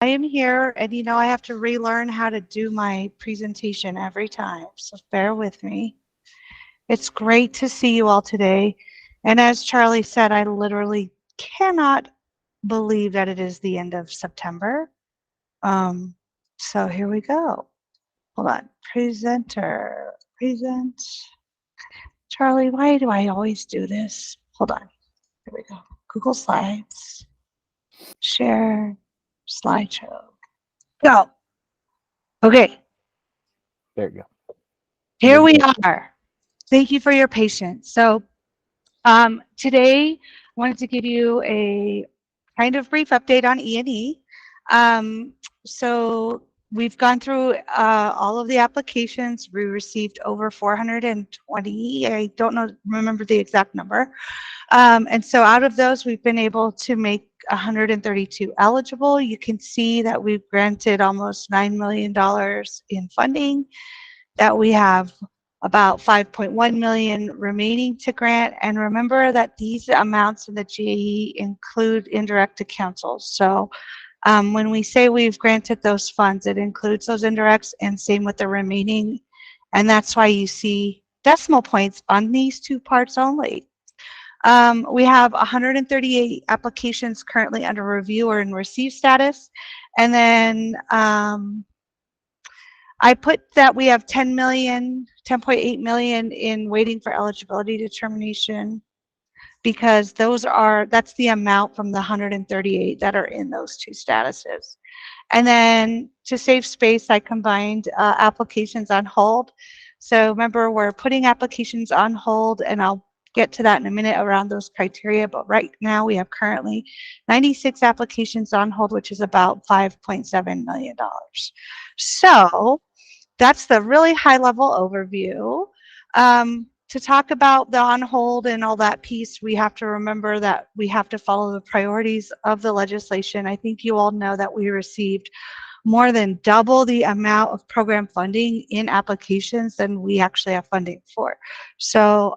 I am here, and I have to relearn how to do my presentation every time, so bear with me. It's great to see you all today. And as Charlie said, I literally cannot believe that it is the end of September. Um, so here we go. Hold on. Presenter. Present. Charlie, why do I always do this? Hold on. Here we go. Google Slides. Share. Slideshow. Go. Okay. There you go. Here Good we deal. are. Thank you for your patience. So today I wanted to give you a kind of brief update on E&E. Um, so we've gone through all of the applications. We received over 420. I don't remember the exact number. And so out of those, we've been able to make 132 eligible. You can see that we've granted almost $9 million in funding, that we have about 5.1 million remaining to grant. And remember that these amounts in the GAE include indirect to councils. So when we say we've granted those funds, it includes those indirects, and same with the remaining. And that's why you see decimal points on these two parts only. We have 138 applications currently under review or in receive status. And then I put that we have 10.8 million in waiting for eligibility determination, because that's the amount from the 138 that are in those two statuses. And then to save space, I combined applications on hold. So remember, we're putting applications on hold, and I'll get to that in a minute around those criteria. But right now we have currently 96 applications on hold, which is about $5.7 million. So that's the really high level overview. To talk about the on hold and all that piece, we have to remember that we have to follow the priorities of the legislation. I think you all know that we received more than double the amount of program funding in applications than we actually have funding for. So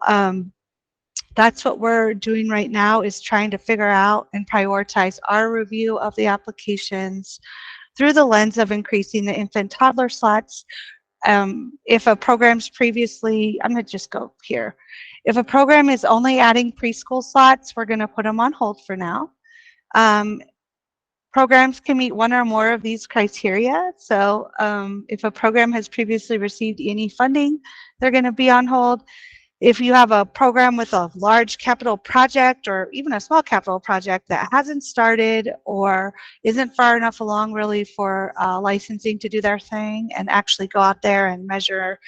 that's what we're doing right now, is trying to figure out and prioritize our review of the applications through the lens of increasing the infant toddler slots. If a program's previously, I'm going to just go here. If a program is only adding preschool slots, we're going to put them on hold for now. Programs can meet one or more of these criteria. So if a program has previously received any funding, they're going to be on hold. If you have a program with a large capital project or even a small capital project that hasn't started or isn't far enough along really for licensing to do their thing and actually go out there and measure,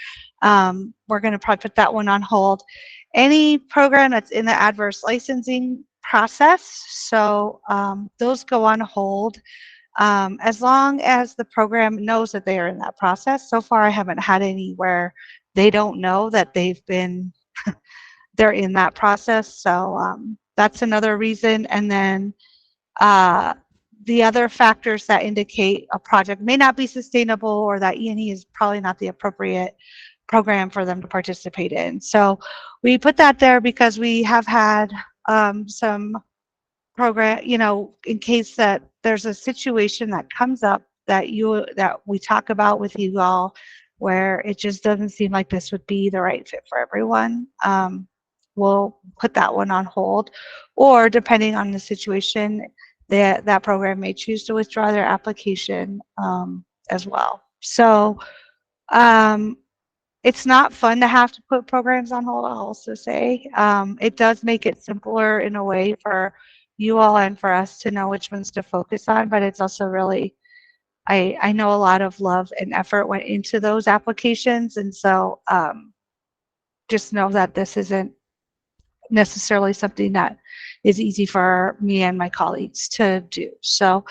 we're going to probably put that one on hold. Any program that's in the adverse licensing process, so those go on hold as long as the program knows that they are in that process. So far, I haven't had any where they don't know that they're in that process. So that's another reason. And then the other factors that indicate a project may not be sustainable, or that E&E is probably not the appropriate program for them to participate in. So we put that there because we have had some program, in case that there's a situation that comes up that we talk about with you all, where it just doesn't seem like this would be the right fit for everyone. We'll put that one on hold, or depending on the situation, that program may choose to withdraw their application as well. So it's not fun to have to put programs on hold, I'll also say. It does make it simpler in a way for you all and for us to know which ones to focus on, but it's also really, I know a lot of love and effort went into those applications, and so just know that this isn't necessarily something that is easy for me and my colleagues to do. So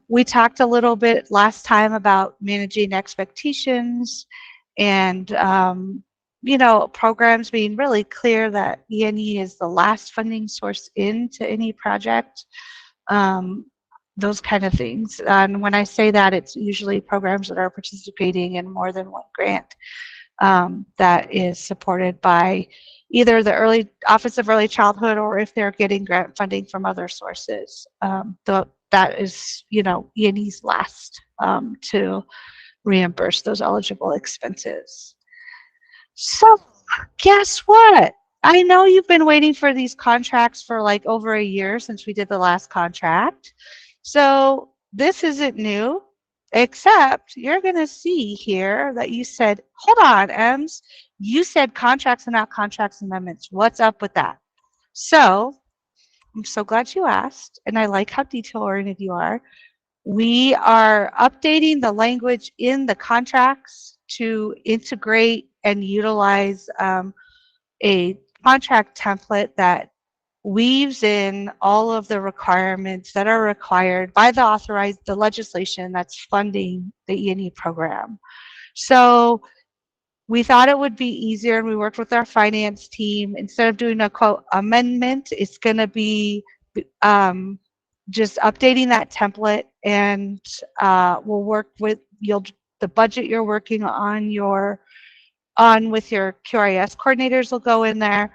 we talked a little bit last time about managing expectations and programs being really clear that E&E is the last funding source into any project, those kind of things. And when I say that, it's usually programs that are participating in more than one grant that is supported by either the Office of Early Childhood, or if they're getting grant funding from other sources. that is, E&E's last to reimburse those eligible expenses. So guess what? I know you've been waiting for these contracts for like over a year since we did the last contract. So this isn't new, except you're going to see here that you said, hold on, Ems, you said contracts and not contracts amendments. What's up with that? So I'm so glad you asked, and I like how detail oriented you are. We are updating the language in the contracts to integrate and utilize a contract template that weaves in all of the requirements that are required by the legislation that's funding the E&E program. So we thought it would be easier, and we worked with our finance team. Instead of doing a quote amendment, it's going to be just updating that template, and we'll work with the budget you're working on with your QRIS coordinators will go in there.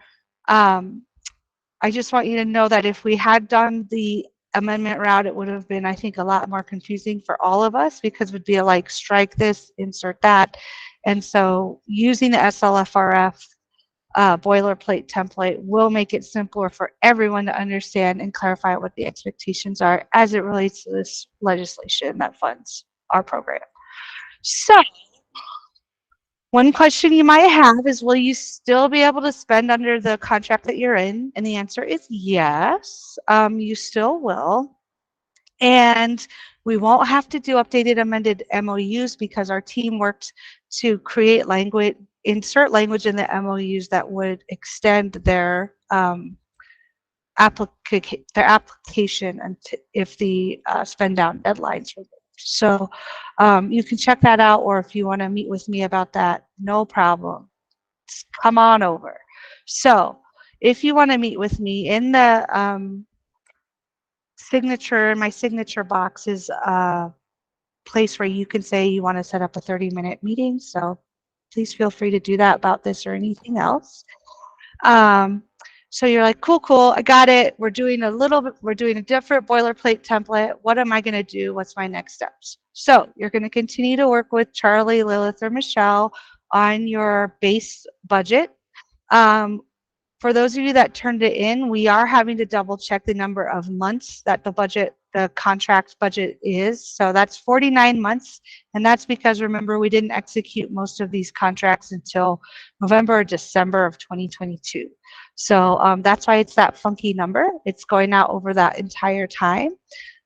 I just want you to know that if we had done the amendment route, it would have been, I think, a lot more confusing for all of us, because it would be like strike this, insert that. And so using the SLFRF boilerplate template will make it simpler for everyone to understand and clarify what the expectations are as it relates to this legislation that funds our program. So one question you might have is, will you still be able to spend under the contract that you're in? And the answer is yes, you still will. And we won't have to do updated amended MOUs, because our team worked to create language, insert language in the MOUs that would extend their application if the spend down deadlines were moved. So you can check that out, or if you want to meet with me about that, no problem. Just come on over. So if you want to meet with me, in the my signature box is a place where you can say you want to set up a 30-minute meeting. So please feel free to do that about this or anything else. So you're like, cool, I got it. We're doing a different boilerplate template. What am I going to do? What's my next steps? So you're going to continue to work with Charlie, Lilith, or Michelle on your base budget. For those of you that turned it in, we are having to double check the number of months that the contract budget is. So that's 49 months. And that's because, remember, we didn't execute most of these contracts until November or December of 2022. So that's why it's that funky number. It's going out over that entire time.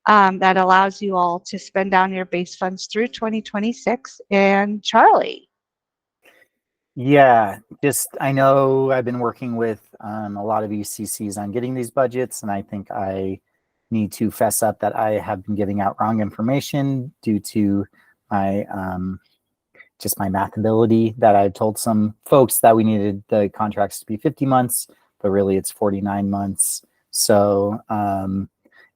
That allows you all to spend down your base funds through 2026. And Charlie. Yeah, I know I've been working with a lot of ECCs on getting these budgets, and I think I need to fess up that I have been giving out wrong information due to my just my math ability, that I told some folks that we needed the contracts to be 50 months, but really it's 49 months. So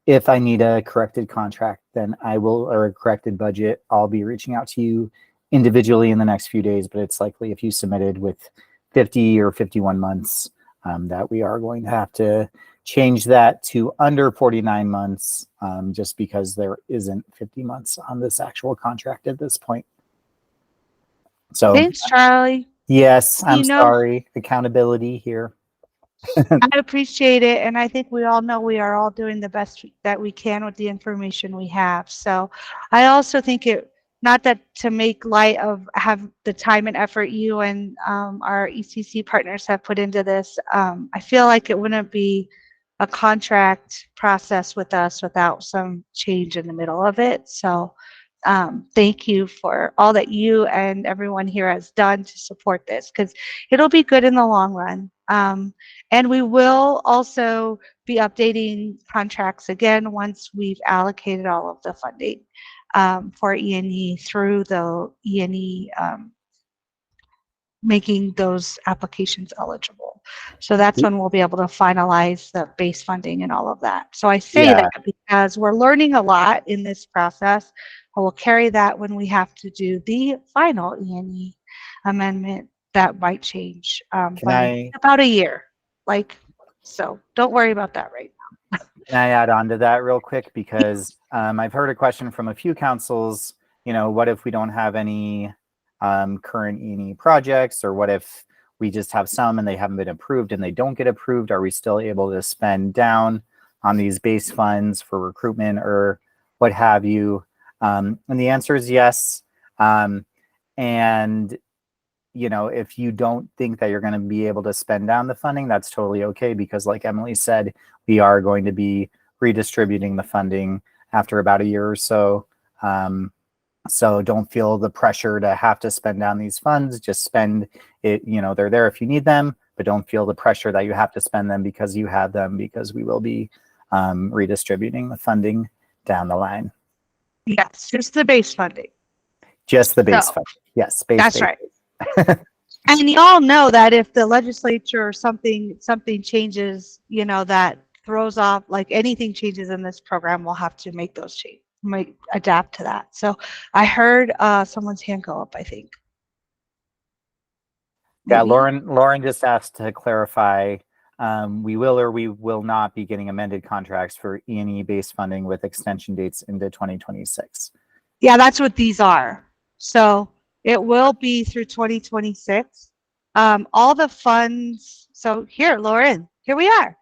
if I need a corrected contract, then or a corrected budget, I'll be reaching out to you individually in the next few days, but it's likely if you submitted with 50 or 51 months, that we are going to have to change that to under 49 months, just because there isn't 50 months on this actual contract at this point. So thanks, Charlie. yes, I'm sorry. Accountability here. I appreciate it, and I think we all know we are all doing the best that we can with the information we have. So I also think not that to make light of have the time and effort you and our ECC partners have put into this, I feel like it wouldn't be a contract process with us without some change in the middle of it. So thank you for all that you and everyone here has done to support this, because it'll be good in the long run. And we will also be updating contracts again once we've allocated all of the funding for E&E through the E&E making those applications eligible. So that's when we'll be able to finalize the base funding and all of that. So I say that because we're learning a lot in this process. We'll carry that when we have to do the final E&E amendment. That might change about a year. So don't worry about that right now. Can I add on to that real quick? Because I've heard a question from a few councils, what if we don't have any current E&E projects, or what if we just have some and they haven't been approved and they don't get approved? Are we still able to spend down on these base funds for recruitment or what have you? And the answer is yes. And if you don't think that you're going to be able to spend down the funding, that's totally okay, because like Emily said, we are going to be redistributing the funding after about a year or so. So don't feel the pressure to have to spend down these funds. Just spend it, they're there if you need them, but don't feel the pressure that you have to spend them because you have them, because we will be redistributing the funding down the line. Yes, just the base funding. Just the base So, funding. Yes, base. That's base. right. And you all know that if the legislature or something changes, that throws off, like anything changes in this program, we'll have to make those changes, adapt to that. So I heard someone's hand go up, I think. Yeah, Maybe? Lauren just asked to clarify, we will or we will not be getting amended contracts for E&E based funding with extension dates into 2026. Yeah, that's what these are. So it will be through 2026. All the funds. So here, Lauren, here we are.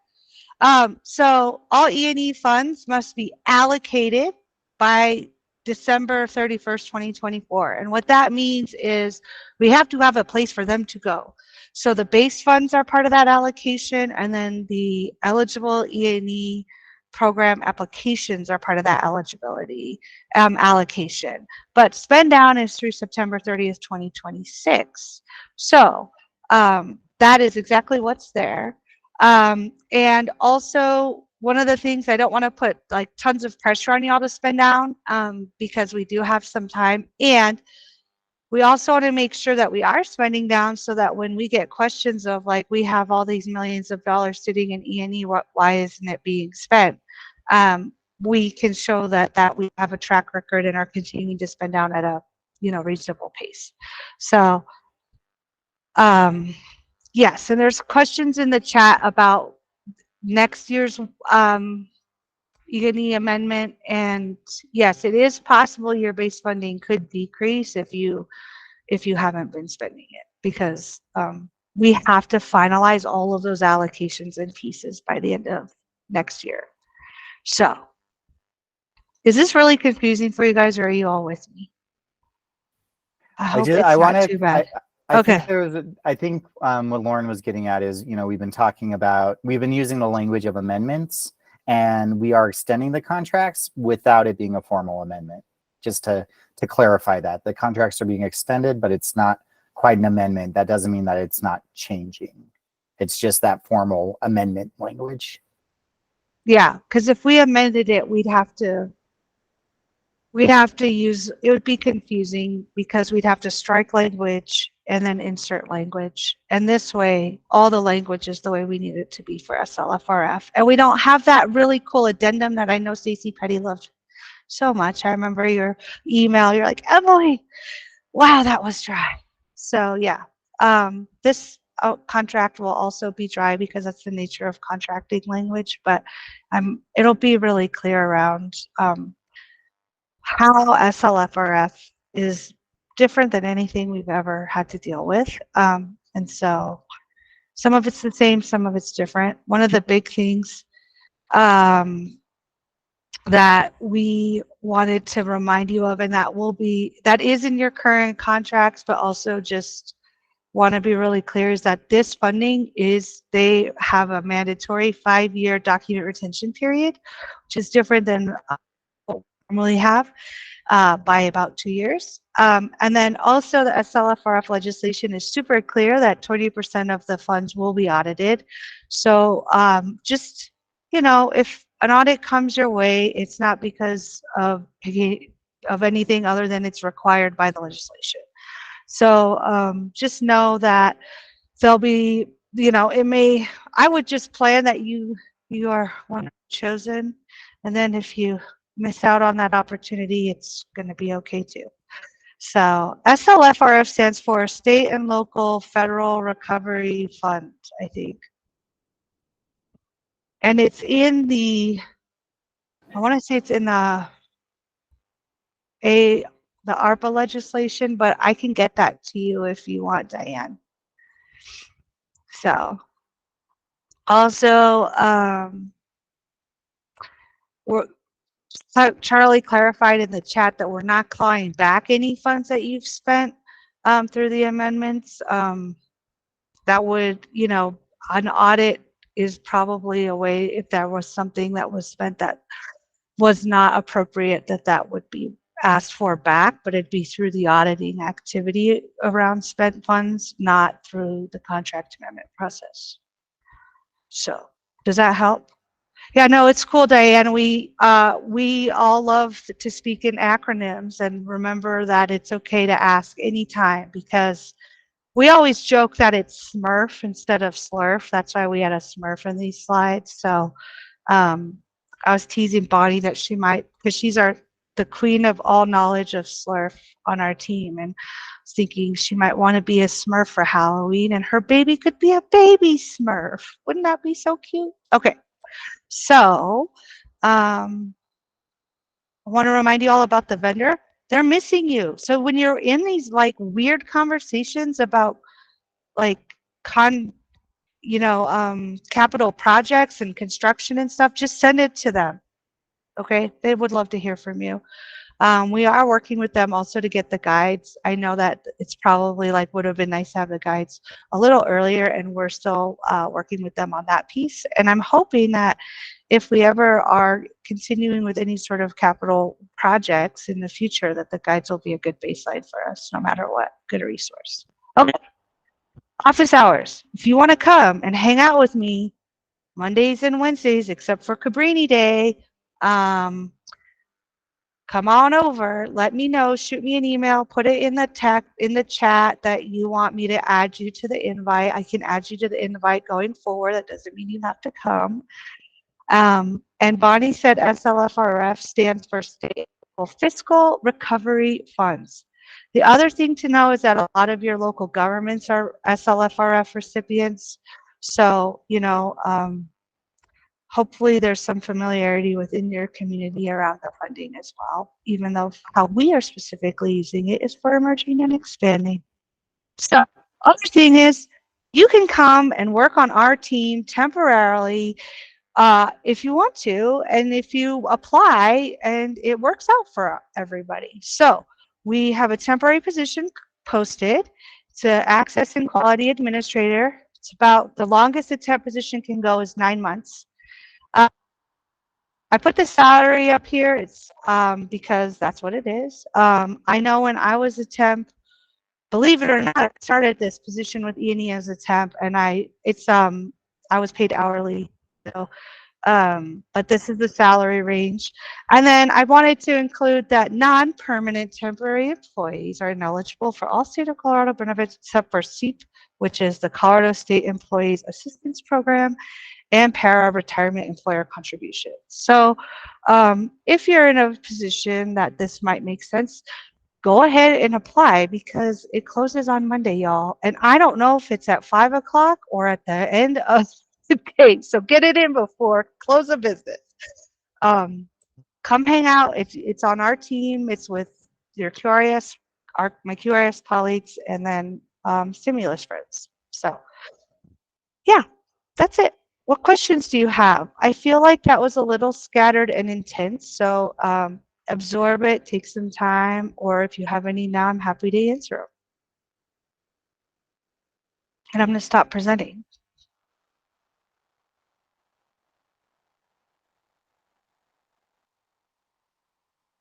So all E&E funds must be allocated by December 31st, 2024. And what that means is we have to have a place for them to go. So the base funds are part of that allocation, and then the eligible E&E program applications are part of that eligibility allocation. But spend down is through September 30th, 2026. So that is exactly what's there. And also, one of the things, I don't want to put like tons of pressure on y'all to spend down because we do have some time. And we also want to make sure that we are spending down so that when we get questions of like, we have all these millions of dollars sitting in E&E, why isn't it being spent? We can show that we have a track record and are continuing to spend down at a reasonable pace. So yes, and there's questions in the chat about next year's E&E amendment, and yes, it is possible your base funding could decrease if you haven't been spending it, because we have to finalize all of those allocations and pieces by the end of next year. So is this really confusing for you guys, or are you all with me? I hope it's not too bad. Okay. I think what Lauren was getting at is, we've been using the language of amendments, and we are extending the contracts without it being a formal amendment. Just to clarify that the contracts are being extended, but it's not quite an amendment. That doesn't mean that it's not changing. It's just that formal amendment language. Yeah, because if we amended it, we'd have to use, it would be confusing because we'd have to strike language and then insert language. And this way, all the language is the way we need it to be for SLFRF. And we don't have that really cool addendum that I know Stacey Petty loved so much. I remember your email, you're like, Emily, wow, that was dry. So yeah, this contract will also be dry because that's the nature of contracting language, but it'll be really clear around how SLFRF is different than anything we've ever had to deal with. And so some of it's the same, some of it's different. One of the big things that we wanted to remind you of, and that is in your current contracts, but also just want to be really clear, is that this funding they have a mandatory 5-year document retention period, which is different than what we normally have by about 2 years. And then also the SLFRF legislation is super clear that 20% of the funds will be audited. So just, if an audit comes your way, it's not because of anything other than it's required by the legislation. So just know that there'll be, I would just plan that you are one chosen, and then if you miss out on that opportunity, it's going to be okay too. So SLFRF stands for State and Local Federal Recovery Fund, I think. And it's in I want to say it's in the ARPA legislation, but I can get that to you if you want, Diane. So also, Charlie clarified in the chat that we're not clawing back any funds that you've spent through the amendments. That would, an audit is probably a way, if there was something that was spent that was not appropriate, that would be asked for back, but it'd be through the auditing activity around spent funds, not through the contract amendment process. So does that help? Yeah, no, it's cool, Diane. We all love to speak in acronyms, and remember that it's okay to ask anytime, because we always joke that it's Smurf instead of Slurf. That's why we had a Smurf in these slides. So I was teasing Bonnie that she might, because she's the queen of all knowledge of Slurf on our team, and I was thinking she might want to be a Smurf for Halloween, and her baby could be a baby Smurf. Wouldn't that be so cute? Okay. So I want to remind you all about the vendor. They're missing you. So when you're in these like weird conversations about like capital projects and construction and stuff, just send it to them. Okay, they would love to hear from you. We are working with them also to get the guides. I know that it's probably would have been nice to have the guides a little earlier, and we're still working with them on that piece. And I'm hoping that if we ever are continuing with any sort of capital projects in the future, that the guides will be a good baseline for us, no matter what. Good resource. Okay. Office hours. If you want to come and hang out with me Mondays and Wednesdays, except for Cabrini Day, come on over. Let me know. Shoot me an email. Put it in the chat that you want me to add you to the invite. I can add you to the invite going forward. That doesn't mean you have to come. And Bonnie said SLFRF stands for State Fiscal Recovery Funds. The other thing to know is that a lot of your local governments are SLFRF recipients. So, hopefully there's some familiarity within your community around the funding as well, even though how we are specifically using it is for emerging and expanding. So, other thing is, you can come and work on our team temporarily if you want to, and if you apply and it works out for everybody. So we have a temporary position posted. It's an access and quality administrator. It's about the longest a temp position can go is 9 months. I put the salary up here. It's because that's what it is. I know when I was a temp, believe it or not, I started this position with E&E as a temp, and I was paid hourly. So but this is the salary range. And then I wanted to include that non-permanent temporary employees are ineligible for all state of Colorado benefits except for SEEP, which is the Colorado State Employees Assistance Program, and para-retirement employer contributions. So if you're in a position that this might make sense, go ahead and apply, because it closes on Monday, y'all. And I don't know if it's at 5 o'clock or at the end of the so get it in before close of business. Come hang out. It's on our team. It's with your QRS, my QRS colleagues, and then stimulus friends. So yeah, that's it. What questions do you have? I feel like that was a little scattered and intense. So absorb it, take some time, or if you have any now, I'm happy to answer them. And I'm going to stop presenting.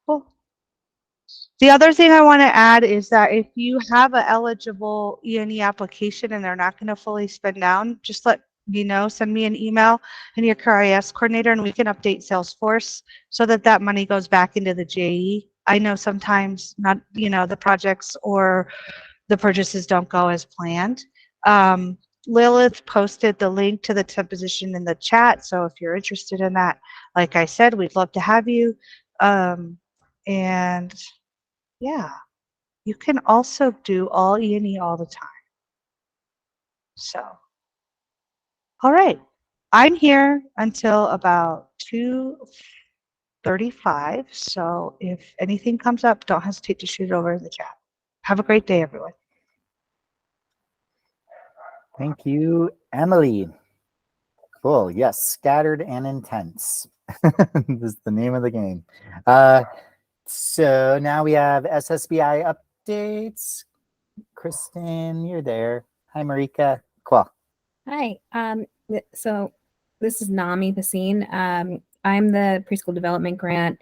Cool. The other thing I want to add is that if you have an eligible E&E application and they're not going to fully spend down, just let me know, send me an email and your QRIS coordinator, and we can update Salesforce so that money goes back into the JE. I know sometimes not, the projects or the purchases don't go as planned. Lilith posted the link to the temp position in the chat. So if you're interested in that, like I said, we'd love to have you. And yeah, you can also do all E&E all the time. So, all right. I'm here until about 2:35. So if anything comes up, don't hesitate to shoot it over in the chat. Have a great day, everyone. Thank you, Emily. Cool. Yes, scattered and intense. This is the name of the game. So now we have SSBI updates. Kristen, you're there. Hi, Marika. Cool. Hi. So this is Nami Basine. I'm the preschool development grant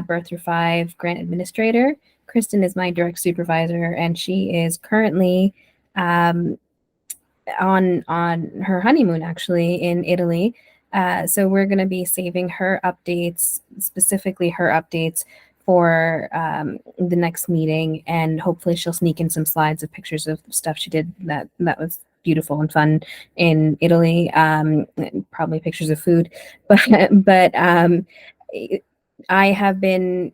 birth through 5 grant administrator. Kristen is my direct supervisor, and she is currently on her honeymoon actually in Italy. So we're going to be saving her updates, specifically her updates for the next meeting, and hopefully she'll sneak in some slides of pictures of stuff she did that was beautiful and fun in Italy. And probably pictures of food, but I have been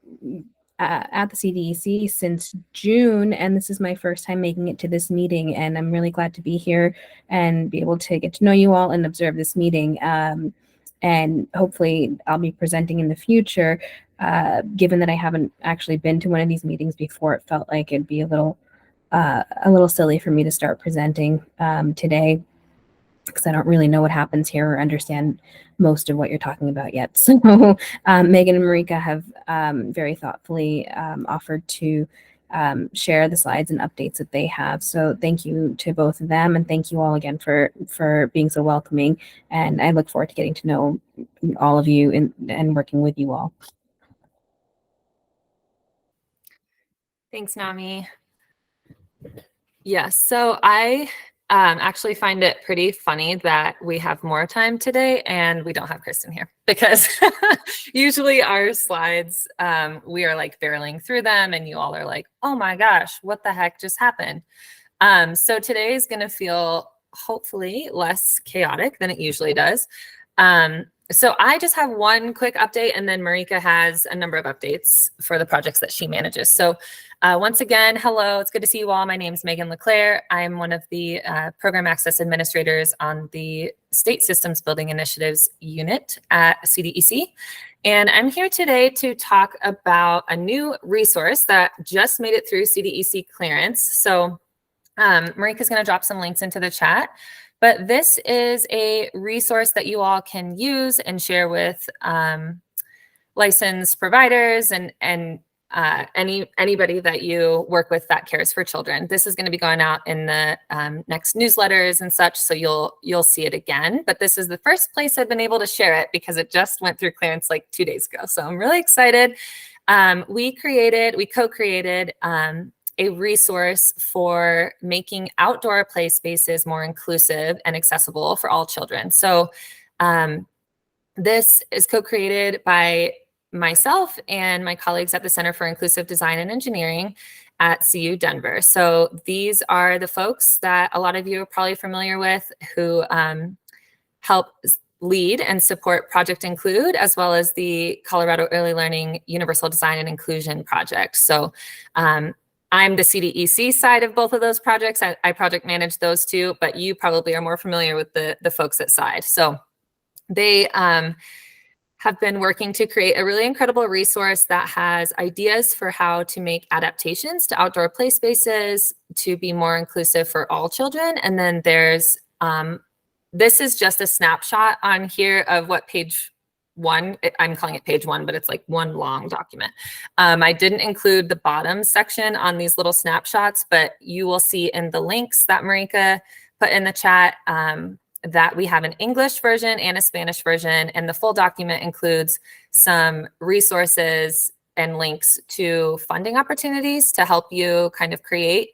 at the CDEC since June, and this is my first time making it to this meeting, and I'm really glad to be here and be able to get to know you all and observe this meeting. And hopefully I'll be presenting in the future. Given that I haven't actually been to one of these meetings before, it felt like it'd be a little silly for me to start presenting today, because I don't really know what happens here or understand most of what you're talking about yet. So Megan and Marika have very thoughtfully offered to share the slides and updates that they have. So thank you to both of them, and thank you all again for being so welcoming. And I look forward to getting to know all of you and working with you all. Thanks, Nami. Yes, so I actually find it pretty funny that we have more time today and we don't have Kristen here, because usually our slides, we are like barreling through them and you all are like, oh my gosh, what the heck just happened? So today is going to feel hopefully less chaotic than it usually does. So I just have one quick update, and then Marika has a number of updates for the projects that she manages. So once again, hello, it's good to see you all. My name is Megan LeClaire. I'm one of the program access administrators on the State Systems Building Initiatives unit at CDEC. And I'm here today to talk about a new resource that just made it through CDEC clearance. So Marika's going to drop some links into the chat. But this is a resource that you all can use and share with licensed providers and anybody that you work with that cares for children. This is going to be going out in the next newsletters and such, so you'll see it again. But this is the first place I've been able to share it because it just went through clearance like 2 days ago. So I'm really excited. We co-created a resource for making outdoor play spaces more inclusive and accessible for all children. So this is co-created by myself and my colleagues at the Center for Inclusive Design and Engineering at CU Denver. So these are the folks that a lot of you are probably familiar with, who help lead and support Project Include, as well as the Colorado Early Learning Universal Design and Inclusion Project. So I'm the CDEC side of both of those projects. I project manage those two, but you probably are more familiar with the folks at SIDE. So they have been working to create a really incredible resource that has ideas for how to make adaptations to outdoor play spaces to be more inclusive for all children. And then there's, this is just a snapshot on here of what page 1, I'm calling it page 1, but it's like one long document. I didn't include the bottom section on these little snapshots, but you will see in the links that Marika put in the chat that we have an English version and a Spanish version, and the full document includes some resources and links to funding opportunities to help you kind of create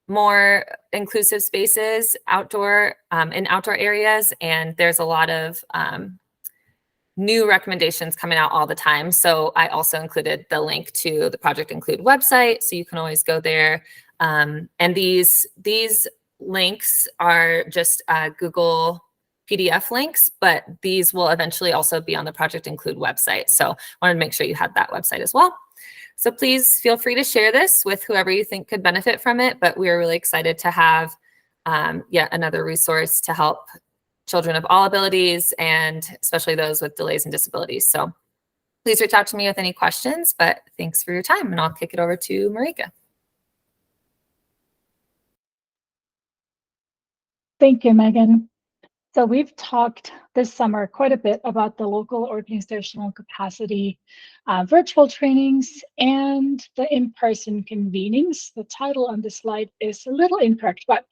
more inclusive spaces outdoor in outdoor areas. And there's a lot of new recommendations coming out all the time. So I also included the link to the Project Include website, so you can always go there. And these links are just Google PDF links, but these will eventually also be on the Project Include website. So I wanted to make sure you had that website as well. So please feel free to share this with whoever you think could benefit from it. But we are really excited to have yet another resource to help children of all abilities, and especially those with delays and disabilities. So please reach out to me with any questions, but thanks for your time, and I'll kick it over to Marika. Thank you, Megan. So we've talked this summer quite a bit about the local organizational capacity virtual trainings and the in-person convenings. The title on the slide is a little incorrect, but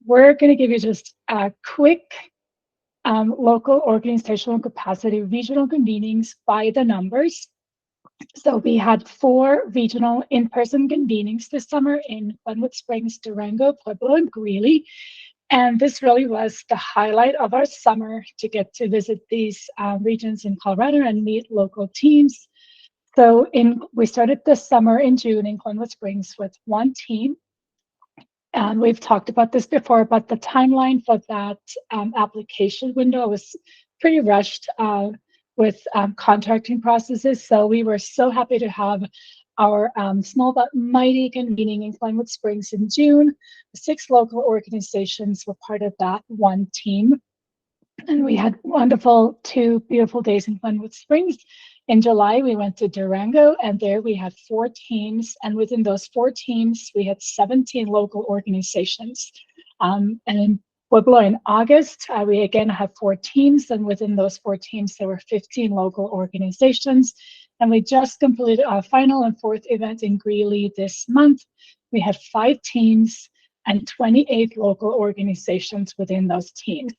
we're going to give you just a quick local organizational capacity regional convenings by the numbers. So we had 4 regional in-person convenings this summer in Glenwood Springs, Durango, Pueblo, and Greeley. And this really was the highlight of our summer, to get to visit these regions in Colorado and meet local teams. So we started this summer in June in Glenwood Springs with 1 team. And we've talked about this before, but the timeline for that application window was pretty rushed with contracting processes. So we were so happy to have our small but mighty convening in Glenwood Springs in June. 6 local organizations were part of that 1 team. And we had wonderful 2 beautiful days in Glenwood Springs. In July, we went to Durango, and there we had 4 teams. And within those 4 teams, we had 17 local organizations. And in Pueblo in August, we again had 4 teams. And within those 4 teams, there were 15 local organizations. And we just completed our final and 4th event in Greeley this month. We had 5 teams and 28 local organizations within those teams.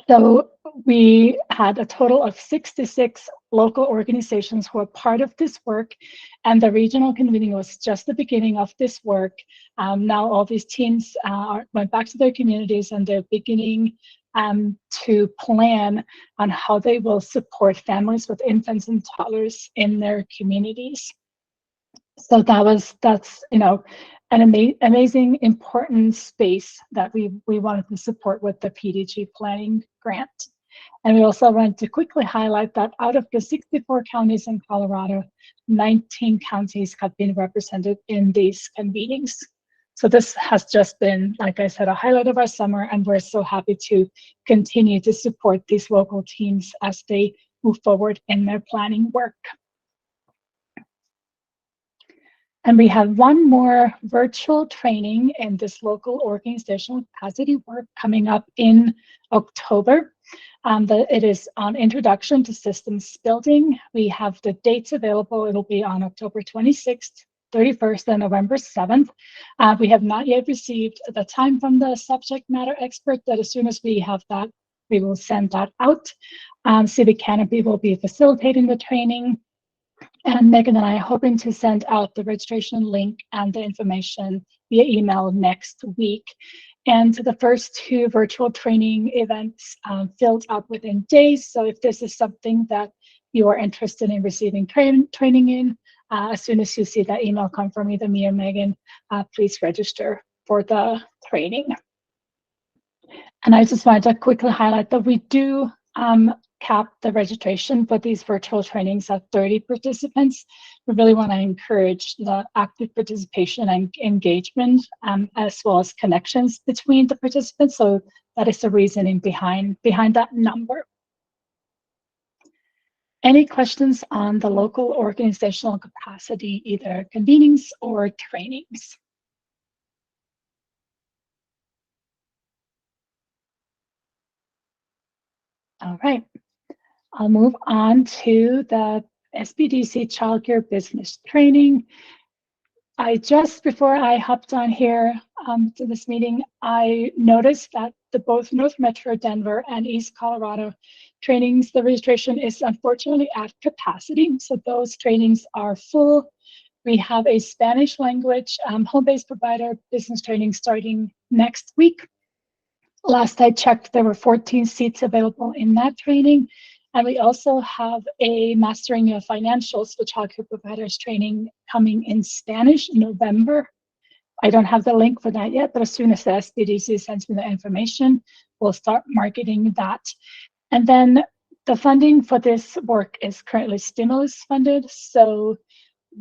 So we had a total of 66 local organizations who were part of this work, and the regional convening was just the beginning of this work. Now all these teams went back to their communities, and they're beginning to plan on how they will support families with infants and toddlers in their communities. So that's an amazing, important space that we wanted to support with the PDG planning grant. And we also wanted to quickly highlight that out of the 64 counties in Colorado, 19 counties have been represented in these convenings. So this has just been, like I said, a highlight of our summer, and we're so happy to continue to support these local teams as they move forward in their planning work. And we have 1 more virtual training in this local organizational capacity work coming up in October. It is on Introduction to Systems Building. We have the dates available. It'll be on October 26th, 31st, and November 7th. We have not yet received the time from the subject matter expert, but as soon as we have that, we will send that out. Civic Canopy will be facilitating the training. And Megan and I are hoping to send out the registration link and the information via email next week. And the first 2 virtual training events filled up within days. So if this is something that you are interested in receiving training in, as soon as you see that email come from either me or Megan, please register for the training. And I just wanted to quickly highlight that we do cap the registration for these virtual trainings at 30 participants. We really want to encourage the active participation and engagement, as well as connections between the participants. So that is the reasoning behind that number. Any questions on the local organizational capacity, either convenings or trainings? All right. I'll move on to the SBDC Childcare Business Training. Before I hopped on here to this meeting, I noticed that both North Metro Denver and East Colorado trainings, the registration is unfortunately at capacity. So those trainings are full. We have a Spanish language home-based provider business training starting next week. Last I checked, there were 14 seats available in that training. And we also have a Mastering Your Financials for Childcare Providers training coming in Spanish in November. I don't have the link for that yet, but as soon as the SBDC sends me the information, we'll start marketing that. And then the funding for this work is currently stimulus funded. So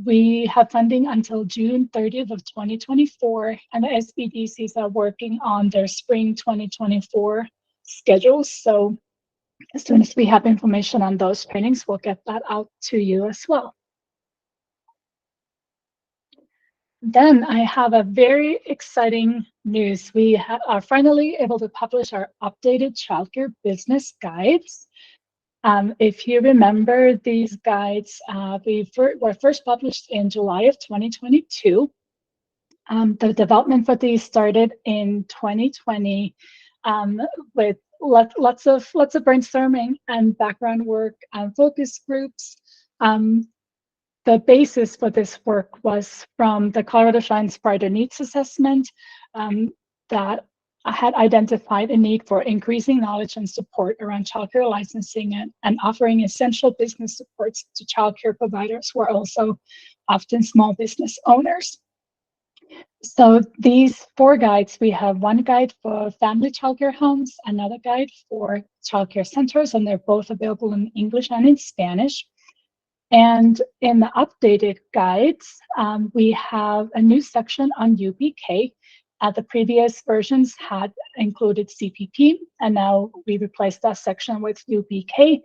we have funding until June 30th of 2024, and the SBDCs are working on their spring 2024 schedules. So as soon as we have information on those trainings, we'll get that out to you as well. Then I have a very exciting news. We are finally able to publish our updated childcare business guides. If you remember, these guides were first published in July of 2022. The development for these started in 2020 with lots of brainstorming and background work and focus groups. The basis for this work was from the Colorado Shines Brighter Needs Assessment that had identified a need for increasing knowledge and support around childcare licensing and offering essential business supports to childcare providers who are also often small business owners. So these 4 guides, we have one guide for family childcare homes, another guide for childcare centers, and they're both available in English and in Spanish. And in the updated guides, we have a new section on UBK. The previous versions had included CPP, and now we replaced that section with UBK.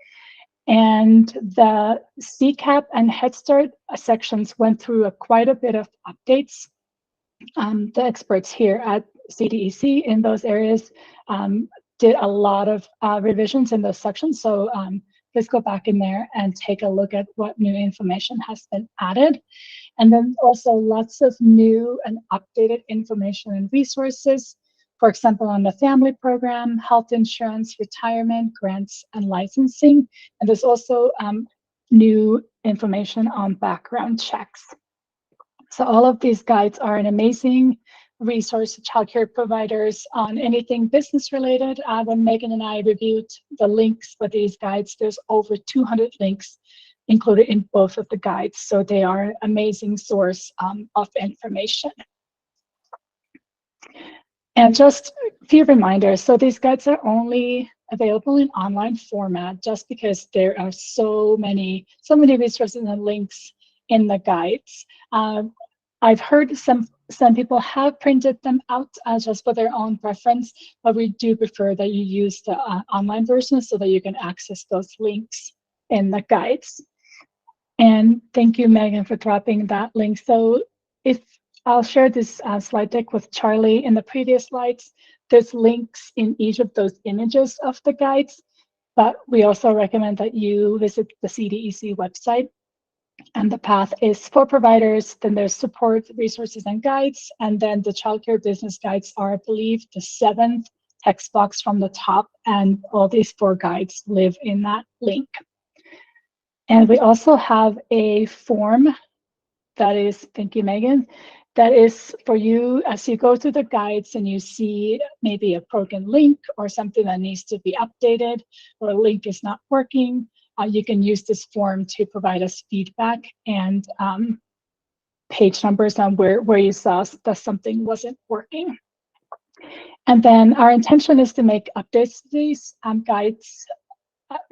And the CCAP and Head Start sections went through quite a bit of updates. The experts here at CDEC in those areas did a lot of revisions in those sections. So please go back in there and take a look at what new information has been added. And then also lots of new and updated information and resources, for example, on the family program, health insurance, retirement, grants, and licensing. And there's also new information on background checks. So all of these guides are an amazing resource to childcare providers on anything business related. When Megan and I reviewed the links for these guides, there's over 200 links included in both of the guides. So they are an amazing source of information. And just a few reminders. So these guides are only available in online format just because there are so many resources and links in the guides. I've heard some people have printed them out just for their own preference, but we do prefer that you use the online version so that you can access those links in the guides. And thank you, Megan, for dropping that link. So if I'll share this slide deck with Charlie in the previous slides, there's links in each of those images of the guides, but we also recommend that you visit the CDEC website. And the path is for providers, then there's support, resources, and guides. And then the childcare business guides are, I believe, the 7th text box from the top. And all these 4 guides live in that link. And we also have a form that is, thank you, Megan, that is for you as you go through the guides and you see maybe a broken link or something that needs to be updated or a link is not working. You can use this form to provide us feedback and page numbers on where you saw that something wasn't working. And then our intention is to make updates to these guides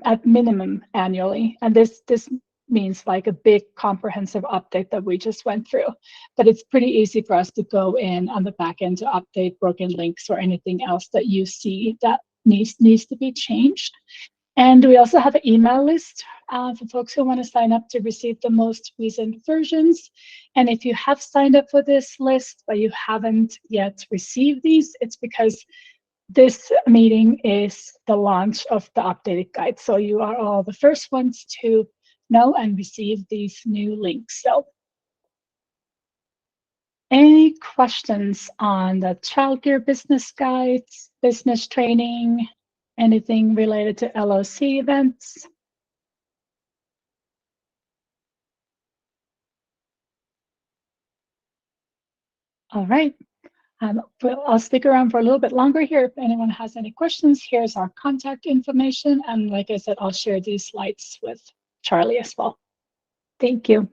at minimum annually. And this means like a big comprehensive update that we just went through. But it's pretty easy for us to go in on the back end to update broken links or anything else that you see that needs to be changed. And we also have an email list for folks who want to sign up to receive the most recent versions. And if you have signed up for this list, but you haven't yet received these, it's because this meeting is the launch of the updated guide. So you are all the first ones to know and receive these new links. So any questions on the childcare business guides, business training, anything related to LOC events? All right. I'll stick around for a little bit longer here. If anyone has any questions, here's our contact information. And like I said, I'll share these slides with Charlie as well. Thank you.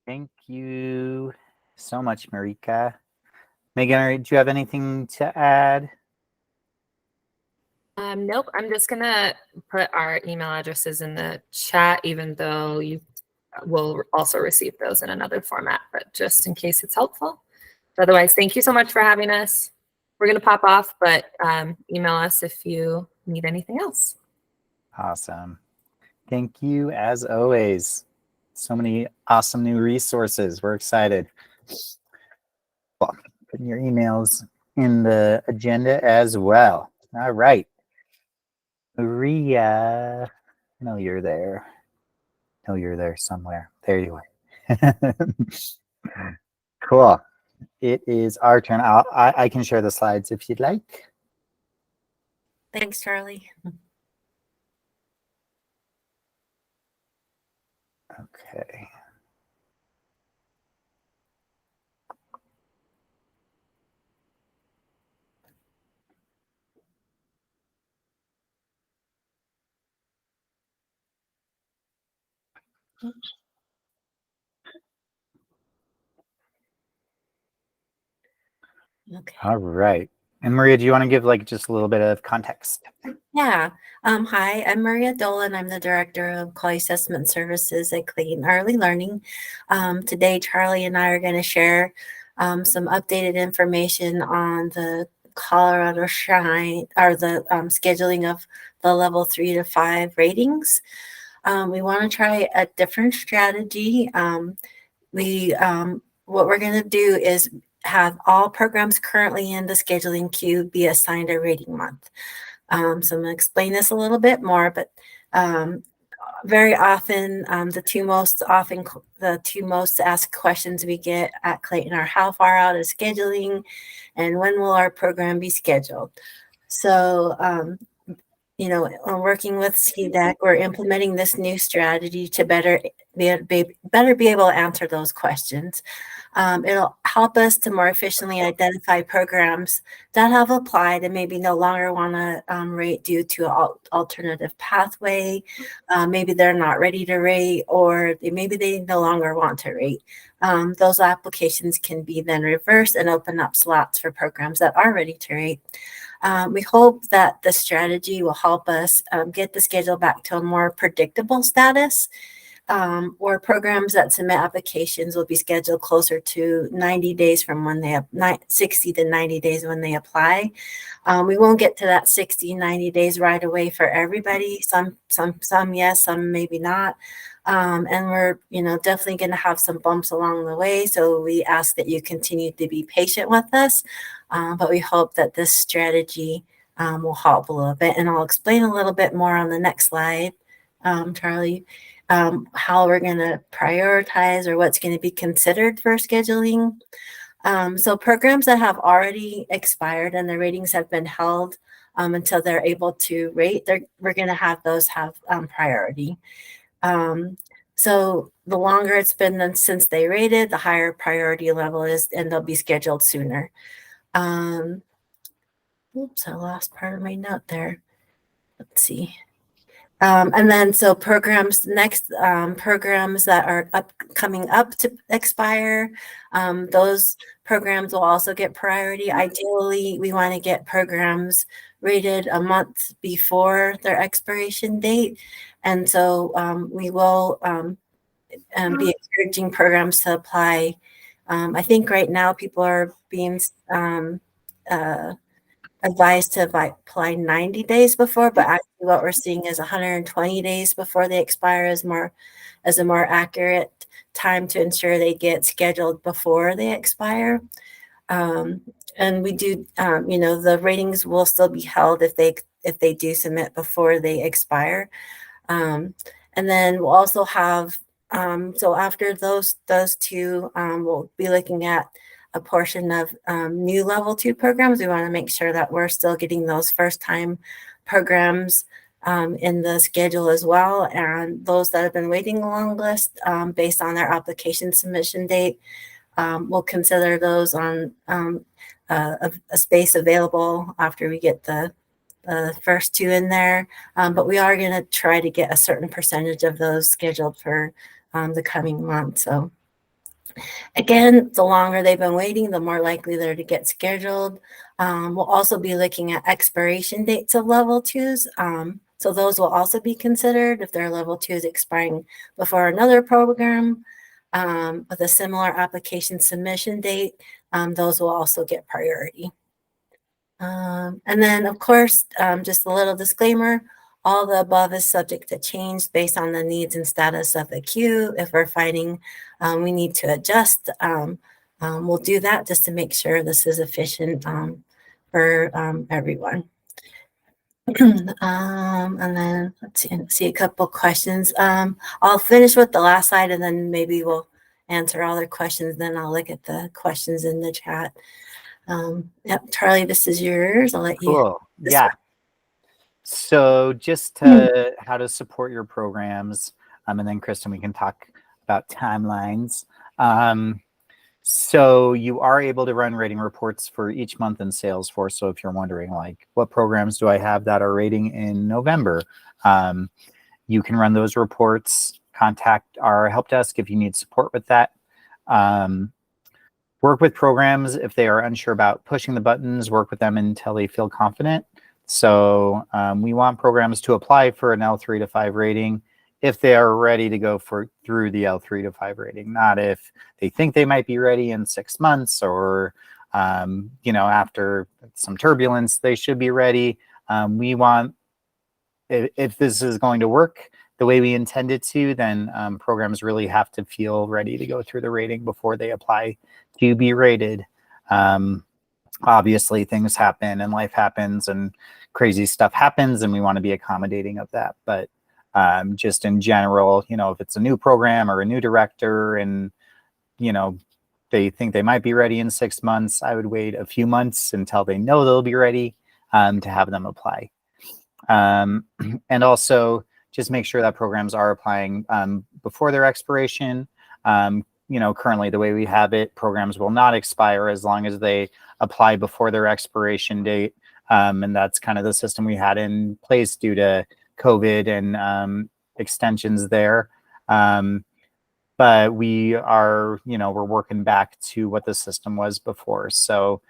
Thank you so much, Marika. Megan, do you have anything to add? Nope, I'm just gonna put our email addresses in the chat, even though you will also receive those in another format, but just in case it's helpful. Otherwise, thank you so much for having us. We're going to pop off, but email us if you need anything else. Awesome. Thank you as always. So many awesome new resources. We're excited. Well, putting your emails in the agenda as well. All right. Maria, I know you're there. I know you're there somewhere. There you are. Cool. It is our turn. I can share the slides if you'd like. Thanks, Charlie. Okay. Okay. All right. And Maria, do you want to give like just a little bit of context? Yeah. Hi, I'm Maria Dolan. I'm the Director of Quality Assessment Services at Clayton Early Learning. Today, Charlie and I are going to share some updated information on the Colorado Shine, or the scheduling of the level 3 to 5 ratings. We want to try a different strategy. What we're going to do is have all programs currently in the scheduling queue be assigned a rating month. So I'm going to explain this a little bit more, but very often, the two most asked questions we get at Clayton are how far out is scheduling and when will our program be scheduled? So, when working with CDEC, we're implementing this new strategy to better be able to answer those questions. It'll help us to more efficiently identify programs that have applied and maybe no longer want to rate due to an alternative pathway. Maybe they're not ready to rate, or maybe they no longer want to rate. Those applications can be then reversed and open up slots for programs that are ready to rate. We hope that the strategy will help us get the schedule back to a more predictable status, or programs that submit applications will be scheduled closer to 90 days from when they 60 to 90 days when they apply. We won't get to that 60, 90 days right away for everybody. Some yes, some maybe not. And we're, definitely going to have some bumps along the way. So we ask that you continue to be patient with us. But we hope that this strategy will help a little bit. And I'll explain a little bit more on the next slide, Charlie, how we're going to prioritize or what's going to be considered for scheduling. So programs that have already expired and the ratings have been held until they're able to rate, we're going to have those have priority. So the longer it's been since they rated, the higher priority level is, and they'll be scheduled sooner. Oops, I lost part of my note there. Let's see. And then so programs that are coming up to expire, those programs will also get priority. Ideally, we want to get programs rated a month before their expiration date. And so we will be encouraging programs to apply. I think right now people are being advised to apply 90 days before, but actually what we're seeing is 120 days before they expire is a more accurate time to ensure they get scheduled before they expire. And we do, the ratings will still be held if they do submit before they expire. And then we'll also have, so after those two, we'll be looking at a portion of new level 2 programs. We want to make sure that we're still getting those first time programs in the schedule as well. And those that have been waiting a long list based on their application submission date, we'll consider those on a space available after we get the first two in there. But we are going to try to get a certain percentage of those scheduled for the coming month. So again, the longer they've been waiting, the more likely they're to get scheduled. We'll also be looking at expiration dates of level 2s. So those will also be considered if their level 2 is expiring before another program. with a similar application submission date, those will also get priority. And then, of course, just a little disclaimer, all the above is subject to change based on the needs and status of the queue. If we're finding we need to adjust, we'll do that just to make sure this is efficient for everyone. And then let's see a couple questions. I'll finish with the last slide and then maybe we'll answer all their questions. Then I'll look at the questions in the chat. Yep, Charlie, this is yours. I'll let you. Cool. this Yeah. one. So just to how to support your programs, and then Kristen, we can talk about timelines. So you are able to run rating reports for each month in Salesforce. So if you're wondering, like, what programs do I have that are rating in November? You can run those reports. Contact our help desk if you need support with that. Work with programs if they are unsure about pushing the buttons. Work with them until they feel confident. So we want programs to apply for an L3 to 5 rating if they are ready to go through the L3 to 5 rating, not if they think they might be ready in 6 months or, after some turbulence, they should be ready. We want, if this is going to work the way we intend it to, then programs really have to feel ready to go through the rating before they apply to be rated. Obviously, things happen and life happens and crazy stuff happens, and we want to be accommodating of that. But just in general, if it's a new program or a new director and, they think they might be ready in 6 months, I would wait a few months until they know they'll be ready to have them apply. And also just make sure that programs are applying before their expiration. Currently the way we have it, programs will not expire as long as they apply before their expiration date. And that's kind of the system we had in place due to COVID and extensions there. But we are, we're working back to what the system was before. So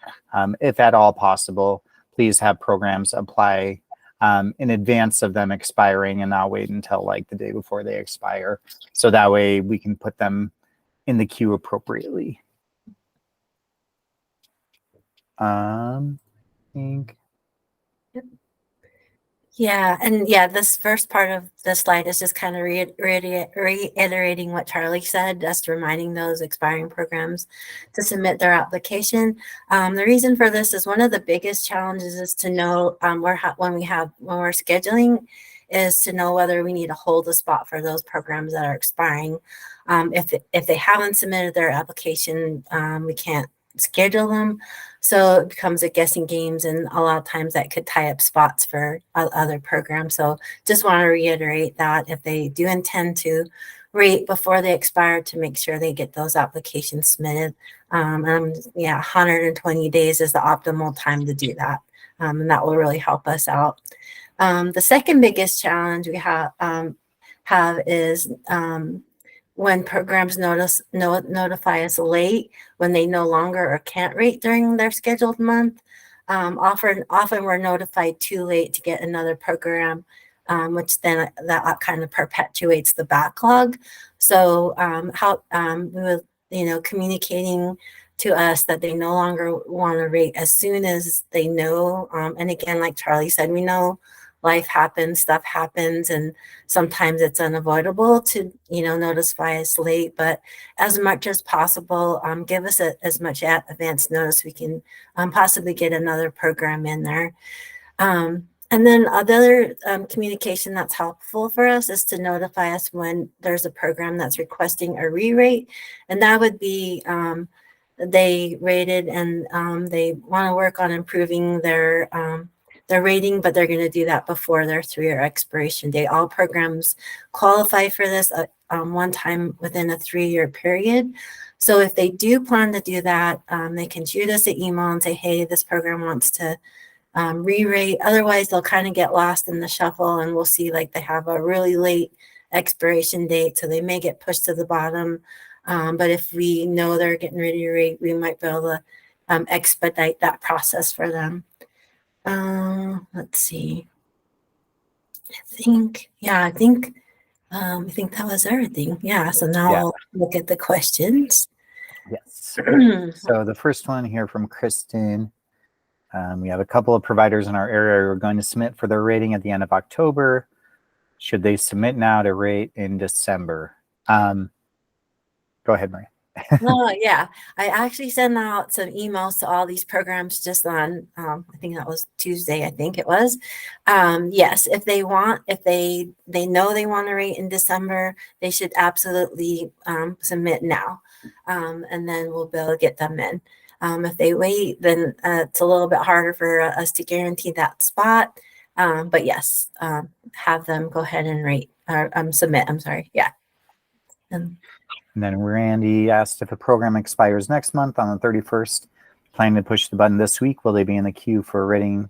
if at all possible, please have programs apply in advance of them expiring and not wait until like the day before they expire. So that way we can put them in the queue appropriately. I think. Yeah, and yeah, this first part of the slide is just kind of reiterating what Charlie said, just reminding those expiring programs to submit their application. The reason for this is one of the biggest challenges is to know when we're scheduling is to know whether we need to hold a spot for those programs that are expiring. If they haven't submitted their application, we can't schedule them. So it becomes a guessing games, and a lot of times that could tie up spots for other programs. So just want to reiterate that if they do intend to rate before they expire, to make sure they get those applications submitted. 120 days is the optimal time to do that. And that will really help us out. The second biggest challenge we have is when programs notify us late, when they no longer or can't rate during their scheduled month. Often we're notified too late to get another program, which then that kind of perpetuates the backlog. So communicating to us that they no longer want to rate as soon as they know. And again, like Charlie said, we know life happens, stuff happens, and sometimes it's unavoidable to, notify us late, but as much as possible, give us as much advance notice we can possibly get another program in there. And then other communication that's helpful for us is to notify us when there's a program that's requesting a re-rate, and that would be they rated and they want to work on improving their rating, but they're going to do that before their 3-year expiration date. All programs qualify for this one time within a 3-year period. So if they do plan to do that, they can shoot us an email and say, hey, this program wants to re-rate. Otherwise, they'll kind of get lost in the shuffle, and we'll see like they have a really late expiration date, so they may get pushed to the bottom. But if we know they're getting ready to rate, we might be able to expedite that process for them. Let's see. I think I think that was everything. Yeah. So now Yeah. I'll look at the questions. Yes. So the first one here from Kristen. We have a couple of providers in our area who are going to submit for their rating at the end of October. Should they submit now to rate in December? Go ahead, Maria. Oh, yeah. I actually sent out some emails to all these programs just on, I think that was Tuesday, I think it was. Yes, if they want, if they know they want to rate in December, they should absolutely submit now. And then we'll be able to get them in. If they wait, then it's a little bit harder for us to guarantee that spot. But yes, have them go ahead and rate or submit. I'm sorry. Yeah. And then Randy asked if a program expires next month on the 31st, planning to push the button this week. Will they be in the queue for rating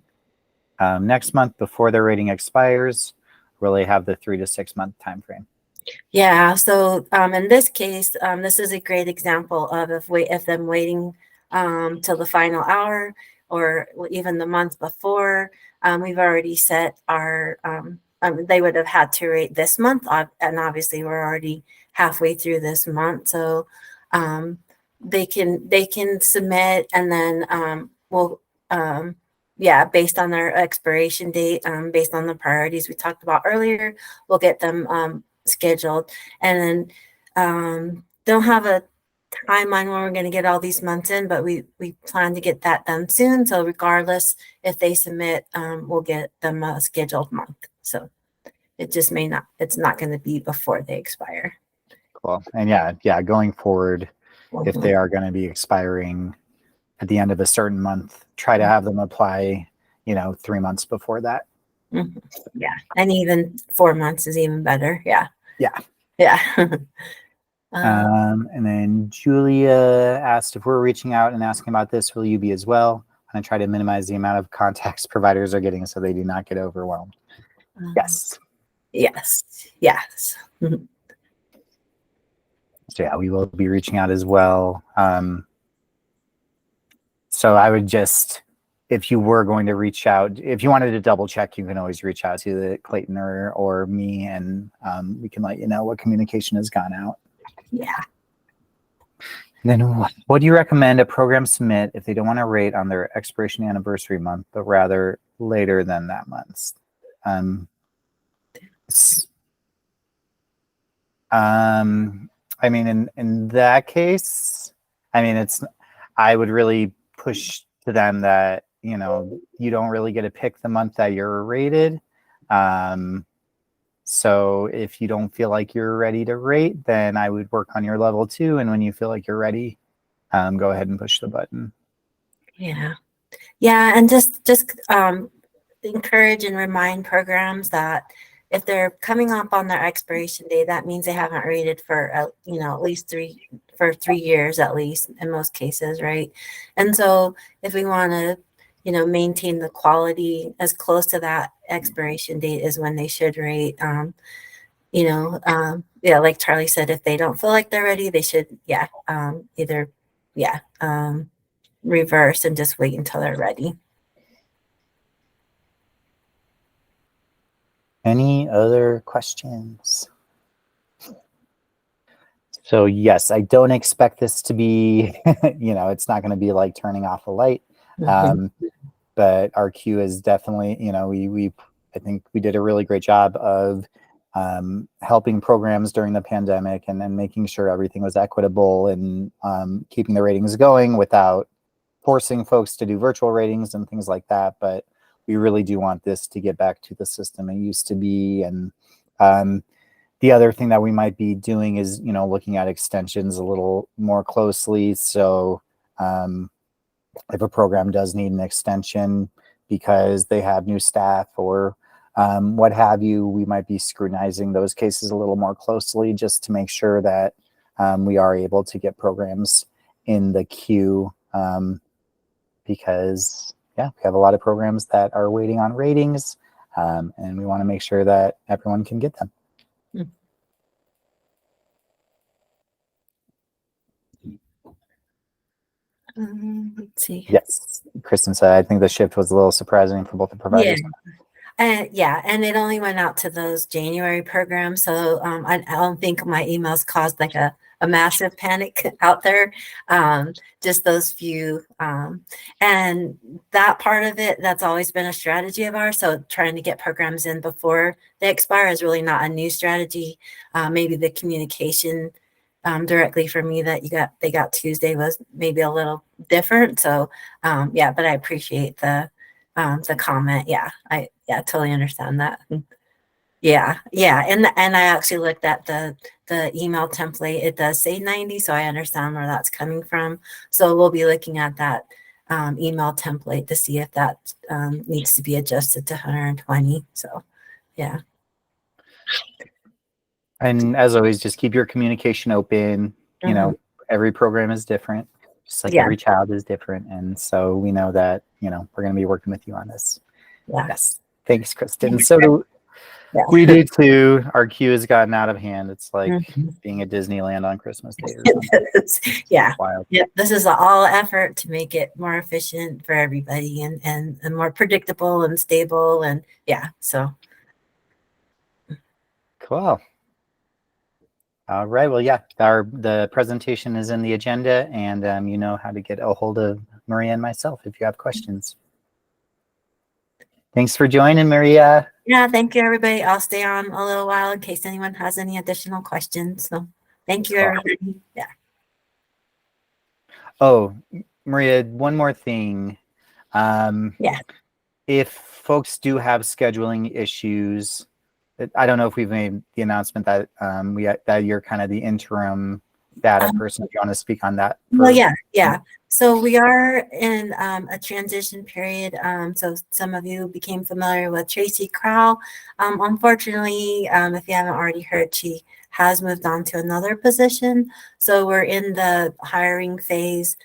next month before their rating expires? Will they have the 3 to 6 month time frame? Yeah. So in this case, this is a great example of if them waiting till the final hour or even the month before. We've already set our. They would have had to rate this month, and obviously we're already halfway through this month, so they can submit, and then we'll based on their expiration date, based on the priorities we talked about earlier, we'll get them scheduled, and then don't have a timeline when we're going to get all these months in, but we plan to get that done soon. So regardless if they submit, we'll get them a scheduled month. So it just it's not going to be before they expire. Cool. And yeah, going forward, if they are going to be expiring at the end of a certain month, try to have them apply, 3 months before that. Mm-hmm. Yeah. And even 4 months is even better. Yeah. Yeah. Yeah. And then Julia asked if we're reaching out and asking about this, will you be as well? I'm going to try to minimize the amount of contacts providers are getting so they do not get overwhelmed. Yes. Yes. Yes. Mm-hmm. So yeah, we will be reaching out as well. So I would just, if you were going to reach out, if you wanted to double check, you can always reach out to the Clayton or me, and we can let you know what communication has gone out. Yeah. And then what do you recommend a program submit if they don't want to rate on their expiration anniversary month, but rather later than that month? I mean, in that case, I mean, I would really push to them that, you don't really get to pick the month that you're rated. So if you don't feel like you're ready to rate, then I would work on your level 2. And when you feel like you're ready, go ahead and push the button. Yeah. Yeah. And just encourage and remind programs that if they're coming up on their expiration date, that means they haven't rated for, at least 3 years, at least in most cases. Right. And so if we want to, maintain the quality as close to that expiration date is when they should rate. Like Charlie said, if they don't feel like they're ready, they should, reverse and just wait until they're ready. Any other questions? So yes, I don't expect this to be, it's not going to be like turning off a light. But our queue is definitely, I think we did a really great job of helping programs during the pandemic and then making sure everything was equitable and keeping the ratings going without forcing folks to do virtual ratings and things like that. But we really do want this to get back to the system it used to be. And the other thing that we might be doing is, looking at extensions a little more closely. So if a program does need an extension because they have new staff or what have you, we might be scrutinizing those cases a little more closely just to make sure that we are able to get programs in the queue because, we have a lot of programs that are waiting on ratings and we want to make sure that everyone can get them. Let's see. Yes, Kristen said, I think the shift was a little surprising for both the providers. Yeah. And yeah, and it only went out to those January programs. So I don't think my emails caused like a massive panic out there. Just those few. And that part of it, that's always been a strategy of ours. So trying to get programs in before they expire is really not a new strategy. Maybe the communication directly for me that they got Tuesday was maybe a little different. So yeah, but I appreciate the comment. Yeah, I totally understand that. Yeah, and I actually looked at the email template. It does say 90, so I understand where that's coming from. So we'll be looking at that email template to see if that needs to be adjusted to 120. So yeah. And as always, just keep your communication open. You know, every program is different, just like Yeah. every child is different. And so we know that, you know, we're going to be working with you on this. Yeah. Yes. Thanks, Kristen. So do Yeah. we do too. Our queue has gotten out of hand. It's like Mhm. being at Disneyland on Christmas Day or something. Yeah. Wild. Yeah, this is an all effort to make it more efficient for everybody and more predictable and stable. And yeah, so. Cool. All right. Well, yeah, the presentation is in the agenda, and you know how to get a hold of Maria and myself if you have questions. Thanks for joining, Maria. Yeah, thank you, everybody. I'll stay on a little while in case anyone has any additional questions. So thank you, Cool. everybody. Yeah. Oh, Maria, one more thing. Yeah. If folks do have scheduling issues, I don't know if we've made the announcement that that you're kind of the interim data person. If you want to speak on that. Well, yeah. So we are in a transition period. So some of you became familiar with Tracy Crowell. Unfortunately, if you haven't already heard, she has moved on to another position. So we're in the hiring phase.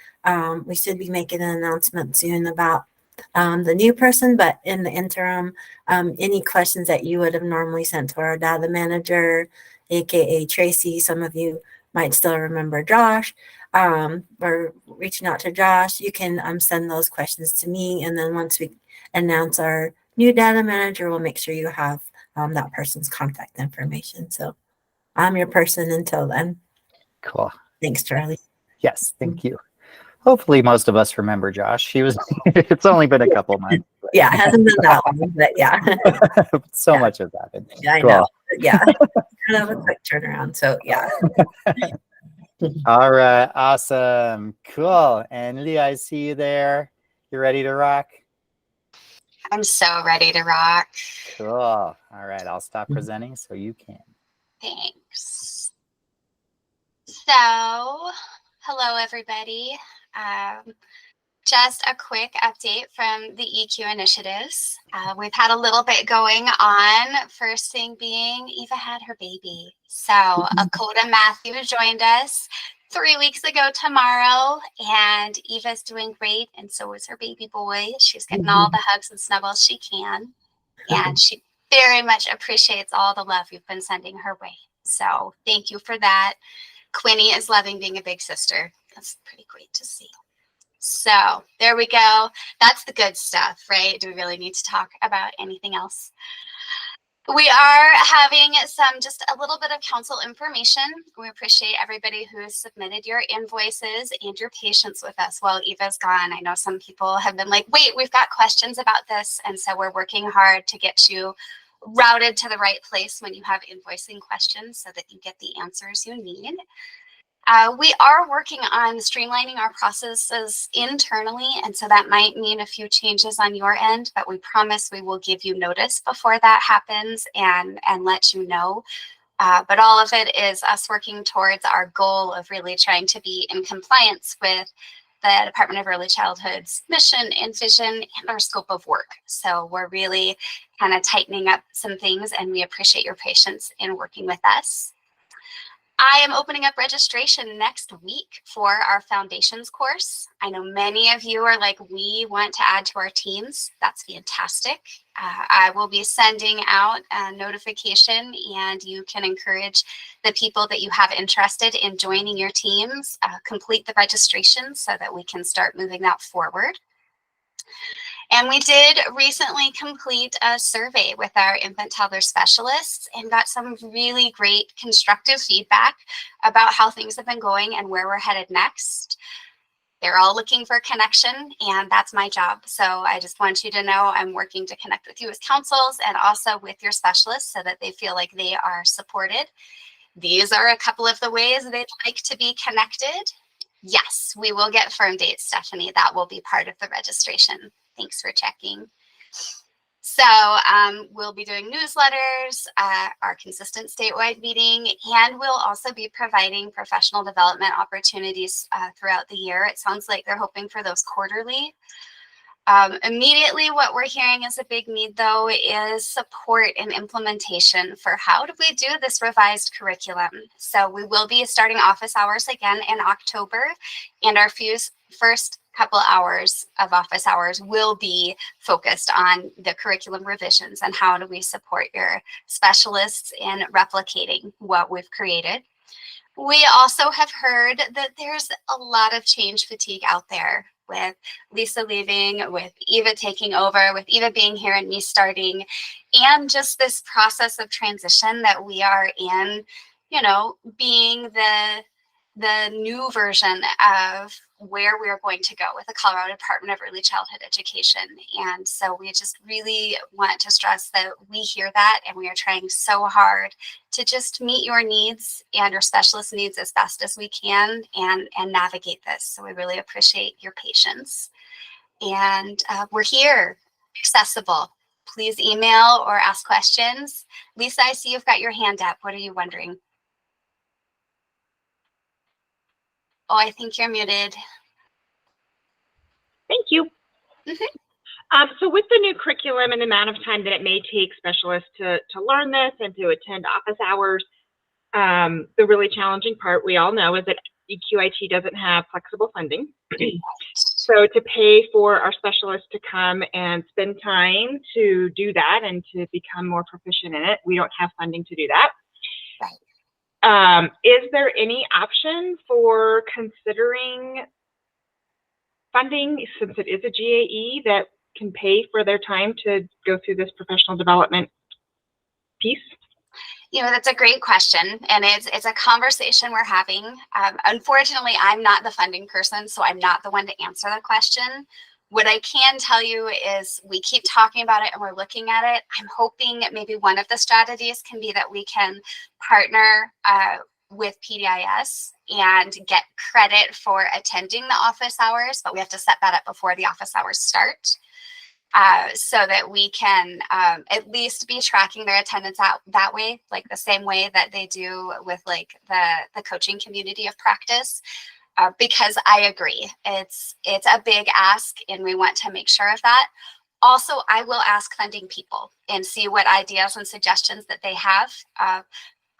We should be making an announcement soon about the new person, but in the interim, any questions that you would have normally sent to our data manager, aka Tracy, some of you might still remember Josh, or reaching out to Josh, you can send those questions to me. And then once we announce our new data manager, we'll make sure you have that person's contact information. So I'm your person until then. Cool. Thanks, Charlie. Yes, thank you. Hopefully most of us remember Josh. It's only been a couple months. Yeah, it hasn't been that long, but yeah. So Yeah. much has happened. Yeah, I Cool. know. But yeah, kind of a quick turnaround. So yeah. All right, awesome, cool. And Leah, I see you there. You ready to rock? I'm so ready to rock. Cool. All right, I'll stop presenting so you can. Thanks. So, hello, everybody. Just a quick update from the EQ initiatives. We've had a little bit going on. First thing being, Eva had her baby. So, Akota Matthew joined us 3 weeks ago tomorrow, and Eva's doing great, and so is her baby boy. She's getting all the hugs and snuggles she can, and she very much appreciates all the love you've been sending her way. So, thank you for that. Quinny is loving being a big sister. That's pretty great to see. So there we go. That's the good stuff, right? Do we really need to talk about anything else? We are having just a little bit of council information. We appreciate everybody who has submitted your invoices and your patience with us while Eva's gone. I know some people have been like, wait, we've got questions about this. And so we're working hard to get you routed to the right place when you have invoicing questions so that you get the answers you need. We are working on streamlining our processes internally, and so that might mean a few changes on your end, but we promise we will give you notice before that happens and let you know. But all of it is us working towards our goal of really trying to be in compliance with the Department of Early Childhood's mission and vision and our scope of work. So we're really kind of tightening up some things, and we appreciate your patience in working with us. I am opening up registration next week for our foundations course. I know many of you are like, we want to add to our teams. That's fantastic. I will be sending out a notification, and you can encourage the people that you have interested in joining your teams, complete the registration so that we can start moving that forward. And we did recently complete a survey with our infant toddler specialists and got some really great constructive feedback about how things have been going and where we're headed next. They're all looking for connection, and that's my job. So I just want you to know I'm working to connect with you as councils and also with your specialists so that they feel like they are supported. These are a couple of the ways they'd like to be connected. Yes, we will get firm dates, Stephanie. That will be part of the registration. Thanks for checking. So we'll be doing newsletters, our consistent statewide meeting, and we'll also be providing professional development opportunities throughout the year. It sounds like they're hoping for those quarterly. Immediately, what we're hearing is a big need, though, is support and implementation for how do we do this revised curriculum. So we will be starting office hours again in October, and our first couple hours of office hours will be focused on the curriculum revisions and how do we support your specialists in replicating what we've created. We also have heard that there's a lot of change fatigue out there with Lisa leaving, with Eva taking over, with Eva being here and me starting, and just this process of transition that we are in, you know, being the new version of where we're going to go with the Colorado Department of Early Childhood Education. And so we just really want to stress that we hear that, and we are trying so hard to just meet your needs and your specialist needs as best as we can and navigate this. So we really appreciate your patience. And we're here, accessible. Please email or ask questions. Lisa, I see you've got your hand up. What are you wondering? Oh, I think you're muted. Thank you. So with the new curriculum and the amount of time that it may take specialists to learn this and to attend office hours, the really challenging part we all know is that EQIT doesn't have flexible funding. So to pay for our specialists to come and spend time to do that and to become more proficient in it, we don't have funding to do that. Is there any option for considering funding, since it is a GAE, that can pay for their time to go through this professional development piece? You know, that's a great question, and it's a conversation we're having. Unfortunately, I'm not the funding person, so I'm not the one to answer the question. What I can tell you is we keep talking about it and we're looking at it. I'm hoping maybe one of the strategies can be that we can partner with PDIS and get credit for attending the office hours, but we have to set that up before the office hours start. So that we can at least be tracking their attendance out that way, like the same way that they do with like the coaching community of practice. Because I agree, it's a big ask and we want to make sure of that. Also, I will ask funding people and see what ideas and suggestions that they have.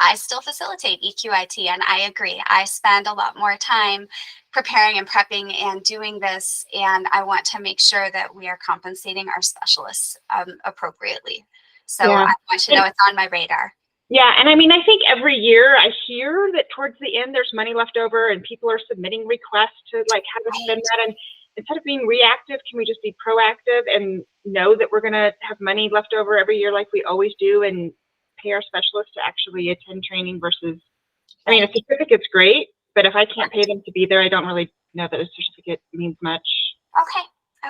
I still facilitate EQIT, and I agree. I spend a lot more time preparing and prepping and doing this, and I want to make sure that we are compensating our specialists appropriately. So yeah. I want you to know it's on my radar. Yeah, and I mean, I think every year I hear that towards the end there's money left over and people are submitting requests to like how to spend that. And instead of being reactive, can we just be proactive and know that we're going to have money left over every year like we always do and pay our specialists to actually attend training versus, I mean, a certificate's great, but if I can't pay them to be there, I don't really know that a certificate means much.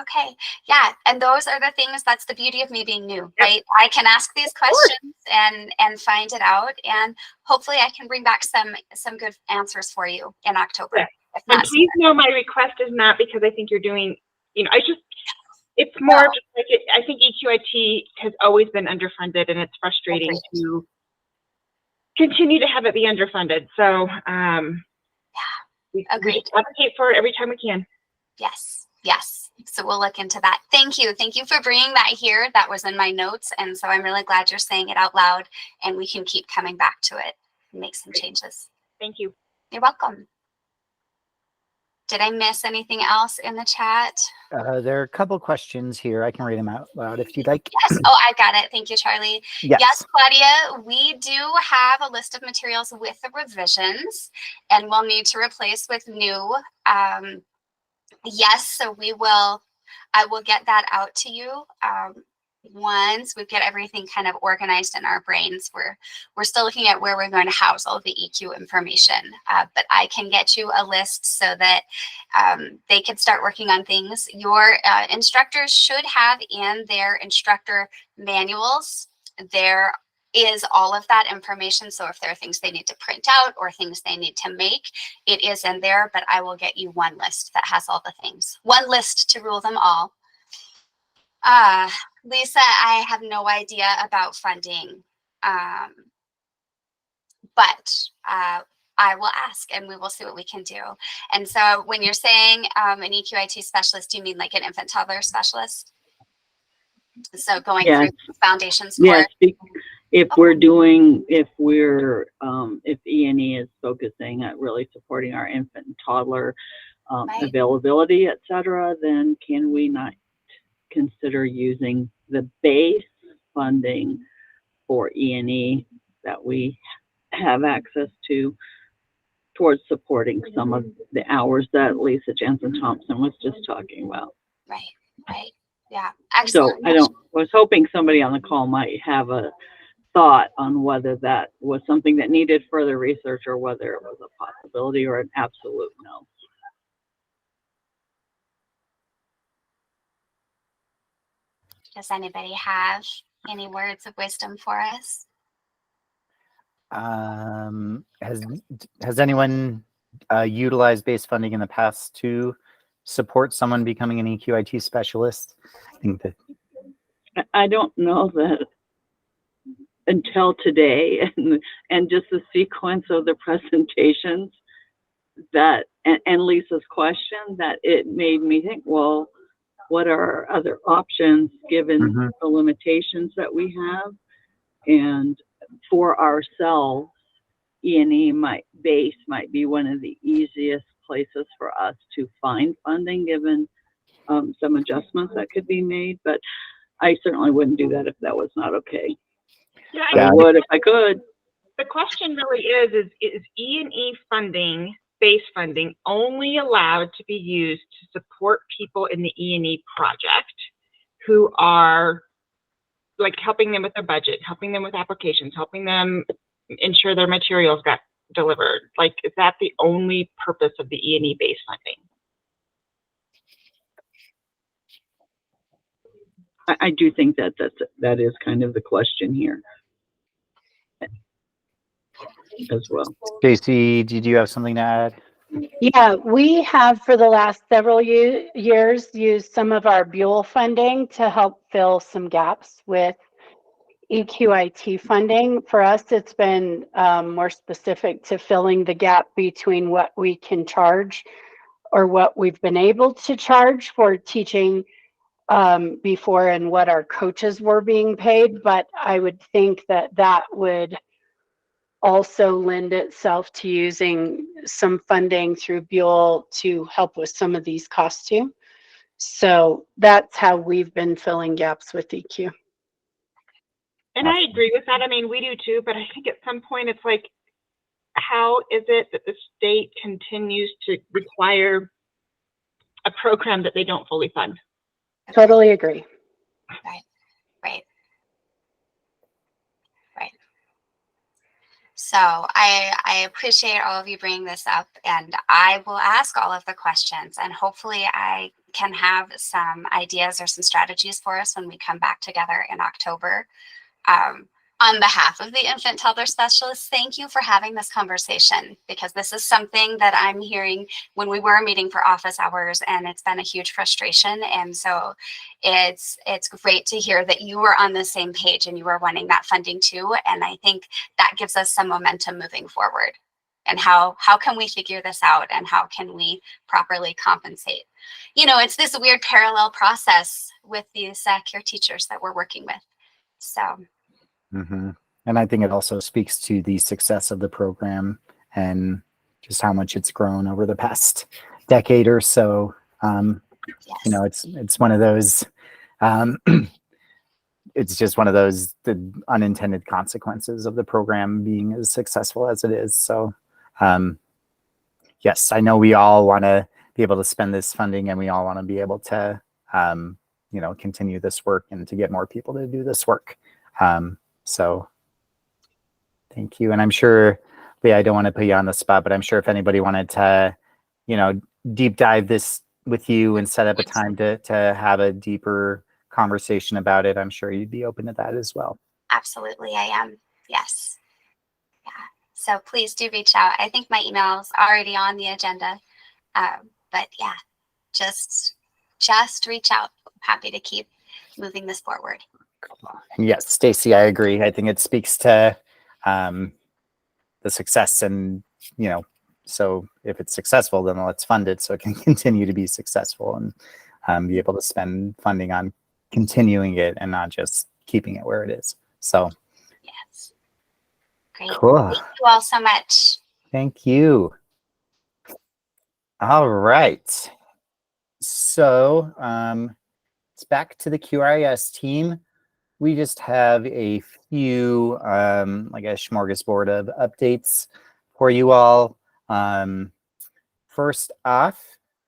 Okay. Yeah. And those are the things, that's the beauty of me being new, right? I can ask these questions and find it out. And hopefully I can bring back some good answers for you in October. Yeah. And please know my request is not because I think you're doing, you know, it's more just like I think EQIT has always been underfunded and it's frustrating to continue to have it be underfunded. So we just advocate for it every time we can. Yes. So we'll look into that. Thank you. Thank you for bringing that here. That was in my notes. And so I'm really glad you're saying it out loud and we can keep coming back to it and make some changes. Thank you. You're welcome. Did I miss anything else in the chat? There are a couple questions here. I can read them out loud if you'd like. Yes. Oh, I got it. Thank you, Charlie. Yes, Claudia, we do have a list of materials with the revisions and we'll need to replace with new. Yes, so we will I will get that out to you once we get everything kind of organized in our brains. We're still looking at where we're going to house all of the EQ information, but I can get you a list so that they can start working on things. Your instructors should have in their instructor manuals, there is all of that information. So if there are things they need to print out or things they need to make, it is in there, but I will get you one list that has all the things. One list to rule them all. Lisa, I have no idea about funding, but I will ask and we will see what we can do. And so when you're saying an EQIT specialist, do you mean like an infant toddler specialist? So going Yes. through the foundations Yes, course? if we're doing, if E&E is focusing at really supporting our infant and toddler Right. availability, et cetera, then can we not consider using the base funding for E&E that we have access to towards supporting some of the hours that Lisa Jansen Thompson was just talking about? Right, right. Yeah, So excellent. was hoping somebody on the call might have a thought on whether that was something that needed further research or whether it was a possibility or an absolute no. Does anybody have any words of wisdom for us? Has anyone utilized base funding in the past to support someone becoming an EQIT specialist? I think that I don't know that until today and just the sequence of the presentations that and Lisa's question, that it made me think, well, what are our other options given the limitations that we have? And for ourselves, E&E might be one of the easiest places for us to find funding given some adjustments that could be made, but I certainly wouldn't do that if that was not okay. Yeah, I would if I could. the question really is E&E funding, base funding, only allowed to be used to support people in the E&E project who are like helping them with their budget, helping them with applications, helping them ensure their materials got delivered? Like, is that the only purpose of the E&E base funding? I do think that that is kind of the question here as well. JC, did you have something to add? Yeah, we have for the last several years used some of our Buell funding to help fill some gaps with EQIT funding. For us, it's been more specific to filling the gap between what we can charge or what we've been able to charge for teaching before and what our coaches were being paid. But I would think that that would also lend itself to using some funding through Buell to help with some of these costs too. So that's how we've been filling gaps with EQ. And I agree with that. I mean, we do too, but I think at some point it's like, how is it that the state continues to require a program that they don't fully fund? Totally agree. Right, right. Right. So I appreciate all of you bringing this up, and I will ask all of the questions, and hopefully I can have some ideas or some strategies for us when we come back together in October. On behalf of the infant toddler specialists, thank you for having this conversation, because this is something that I'm hearing when we were meeting for office hours, and it's been a huge frustration. And so it's great to hear that you were on the same page and you were wanting that funding too. And I think that gives us some momentum moving forward. And how can we figure this out, and how can we properly compensate? You know, it's this weird parallel process with these care teachers that we're working with. So. And I think it also speaks to the success of the program and just how much it's grown over the past decade or so. Yes. You know, it's one of those, it's just one of those, the unintended consequences of the program being as successful as it is. So yes, I know we all want to be able to spend this funding, and we all want to be able to continue this work and to get more people to do this work. So thank you. And I'm sure, Leah, I don't want to put you on the spot, but I'm sure if anybody wanted to, deep dive this with you and set up a time to have a deeper conversation about it, I'm sure you'd be open to that as well. Absolutely, I am. Yes. Yeah. So please do reach out. I think my email's already on the agenda. But yeah, just reach out. I'm happy to keep moving this forward. Yes, Stacy, I agree. I think it speaks to the success, and so if it's successful, then let's fund it so it can continue to be successful and be able to spend funding on continuing it and not just keeping it where it is. So yes, great. Cool. Thank you all so much. Thank you. All right. So it's back to the QRIS team. We just have a few, like a smorgasbord of updates for you all. First off,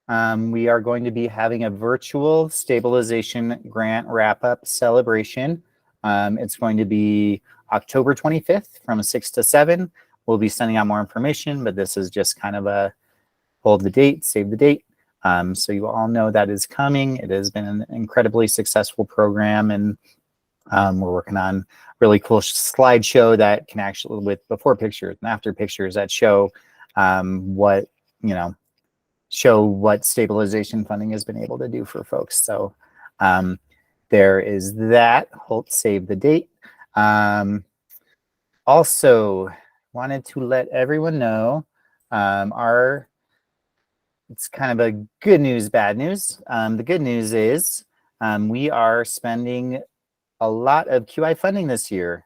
we are going to be having a virtual stabilization grant wrap-up celebration. It's going to be October 25th from 6 to 7. We'll be sending out more information, but this is just kind of a hold the date, save the date. So you all know that is coming. It has been an incredibly successful program, and we're working on really cool slideshow that can actually, with before pictures and after pictures that show what stabilization funding has been able to do for folks. So there is that. Hold, save the date. Also wanted to let everyone know it's kind of a good news, bad news. The good news is we are spending a lot of QI funding this year,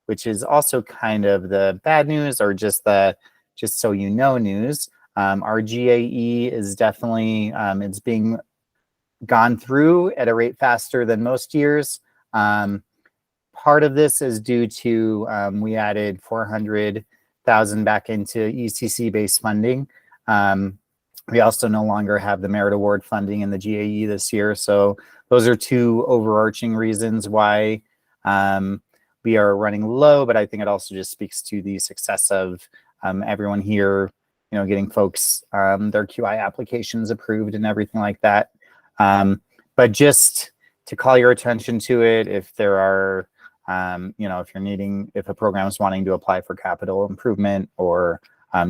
which is also kind of the bad news, or just so you know news. Our GAE is definitely, it's being gone through at a rate faster than most years. Part of this is due to we added 400,000 back into ECC-based funding. We also no longer have the merit award funding in the GAE this year. So those are two overarching reasons why we are running low, but I think it also just speaks to the success of everyone here, getting folks their QI applications approved and everything like that. But just to call your attention to it, if there are, if a program is wanting to apply for capital improvement, or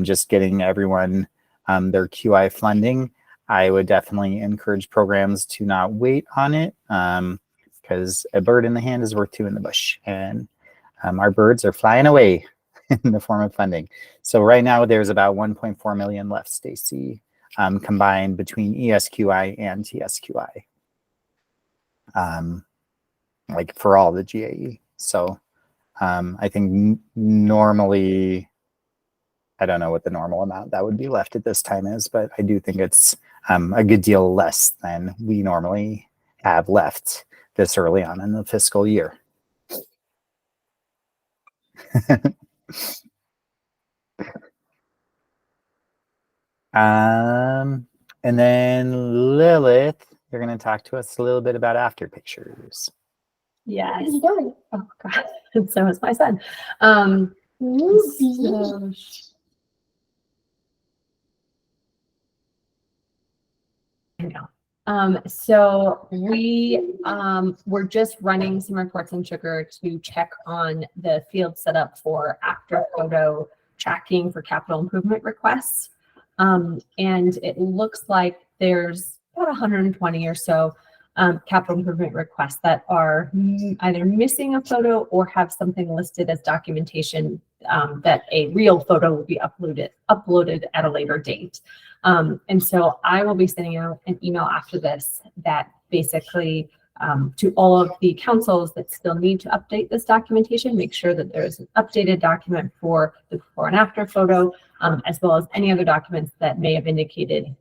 just getting everyone their QI funding, I would definitely encourage programs to not wait on it, because a bird in the hand is worth two in the bush, and our birds are flying away in the form of funding. So right now there's about 1.4 million left, Stacy, combined between ESQI and TSQI, like for all the GAE. So I think normally, I don't know what the normal amount that would be left at this time is, but I do think it's a good deal less than we normally have left this early on in the fiscal year. And then Lilith, you're going to talk to us a little bit about after pictures. Yes. Oh God. And so is my son. So we were just running some reports on Sugar to check on the field setup for after photo tracking for capital improvement requests. And it looks like there's about 120 or so capital improvement requests that are either missing a photo or have something listed as documentation that a real photo will be uploaded at a later date. And so I will be sending out an email after this that basically to all of the councils that still need to update this documentation, make sure that there's an updated document for the before and after photo, as well as any other documents that may have indicated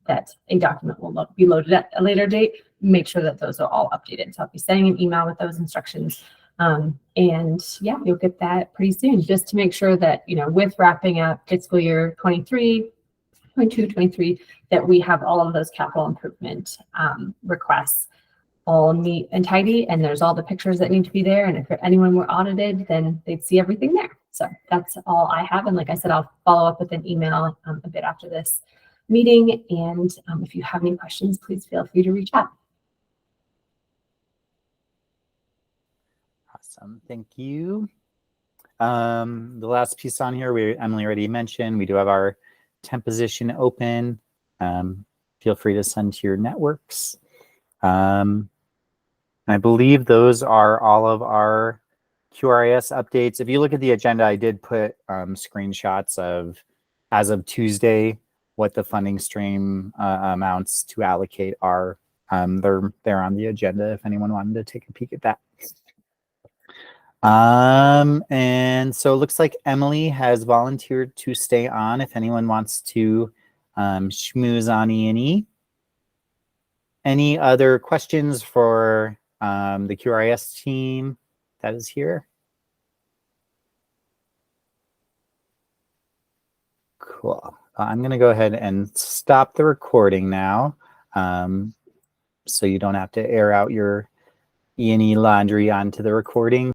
that a document will be loaded at a later date. Make sure that those are all updated. So I'll be sending an email with those instructions. And yeah, you'll get that pretty soon, just to make sure that, with wrapping up fiscal year 23, 22, 23, that we have all of those capital improvement requests all neat and tidy, and there's all the pictures that need to be there. And if anyone were audited, then they'd see everything there. So that's all I have. And like I said, I'll follow up with an email a bit after this meeting. And if you have any questions, please feel free to reach out. Awesome, thank you. The last piece on here, Emily already mentioned, we do have our temp position open. Feel free to send to your networks. I believe those are all of our QRIS updates. If you look at the agenda, I did put screenshots of, as of Tuesday, what the funding stream amounts to allocate are. They're on the agenda if anyone wanted to take a peek at that. And so it looks like Emily has volunteered to stay on if anyone wants to schmooze on E&E. Any other questions for the QRIS team that is here? Cool. I'm going to go ahead and stop the recording now, so you don't have to air out your E&E laundry onto the recording.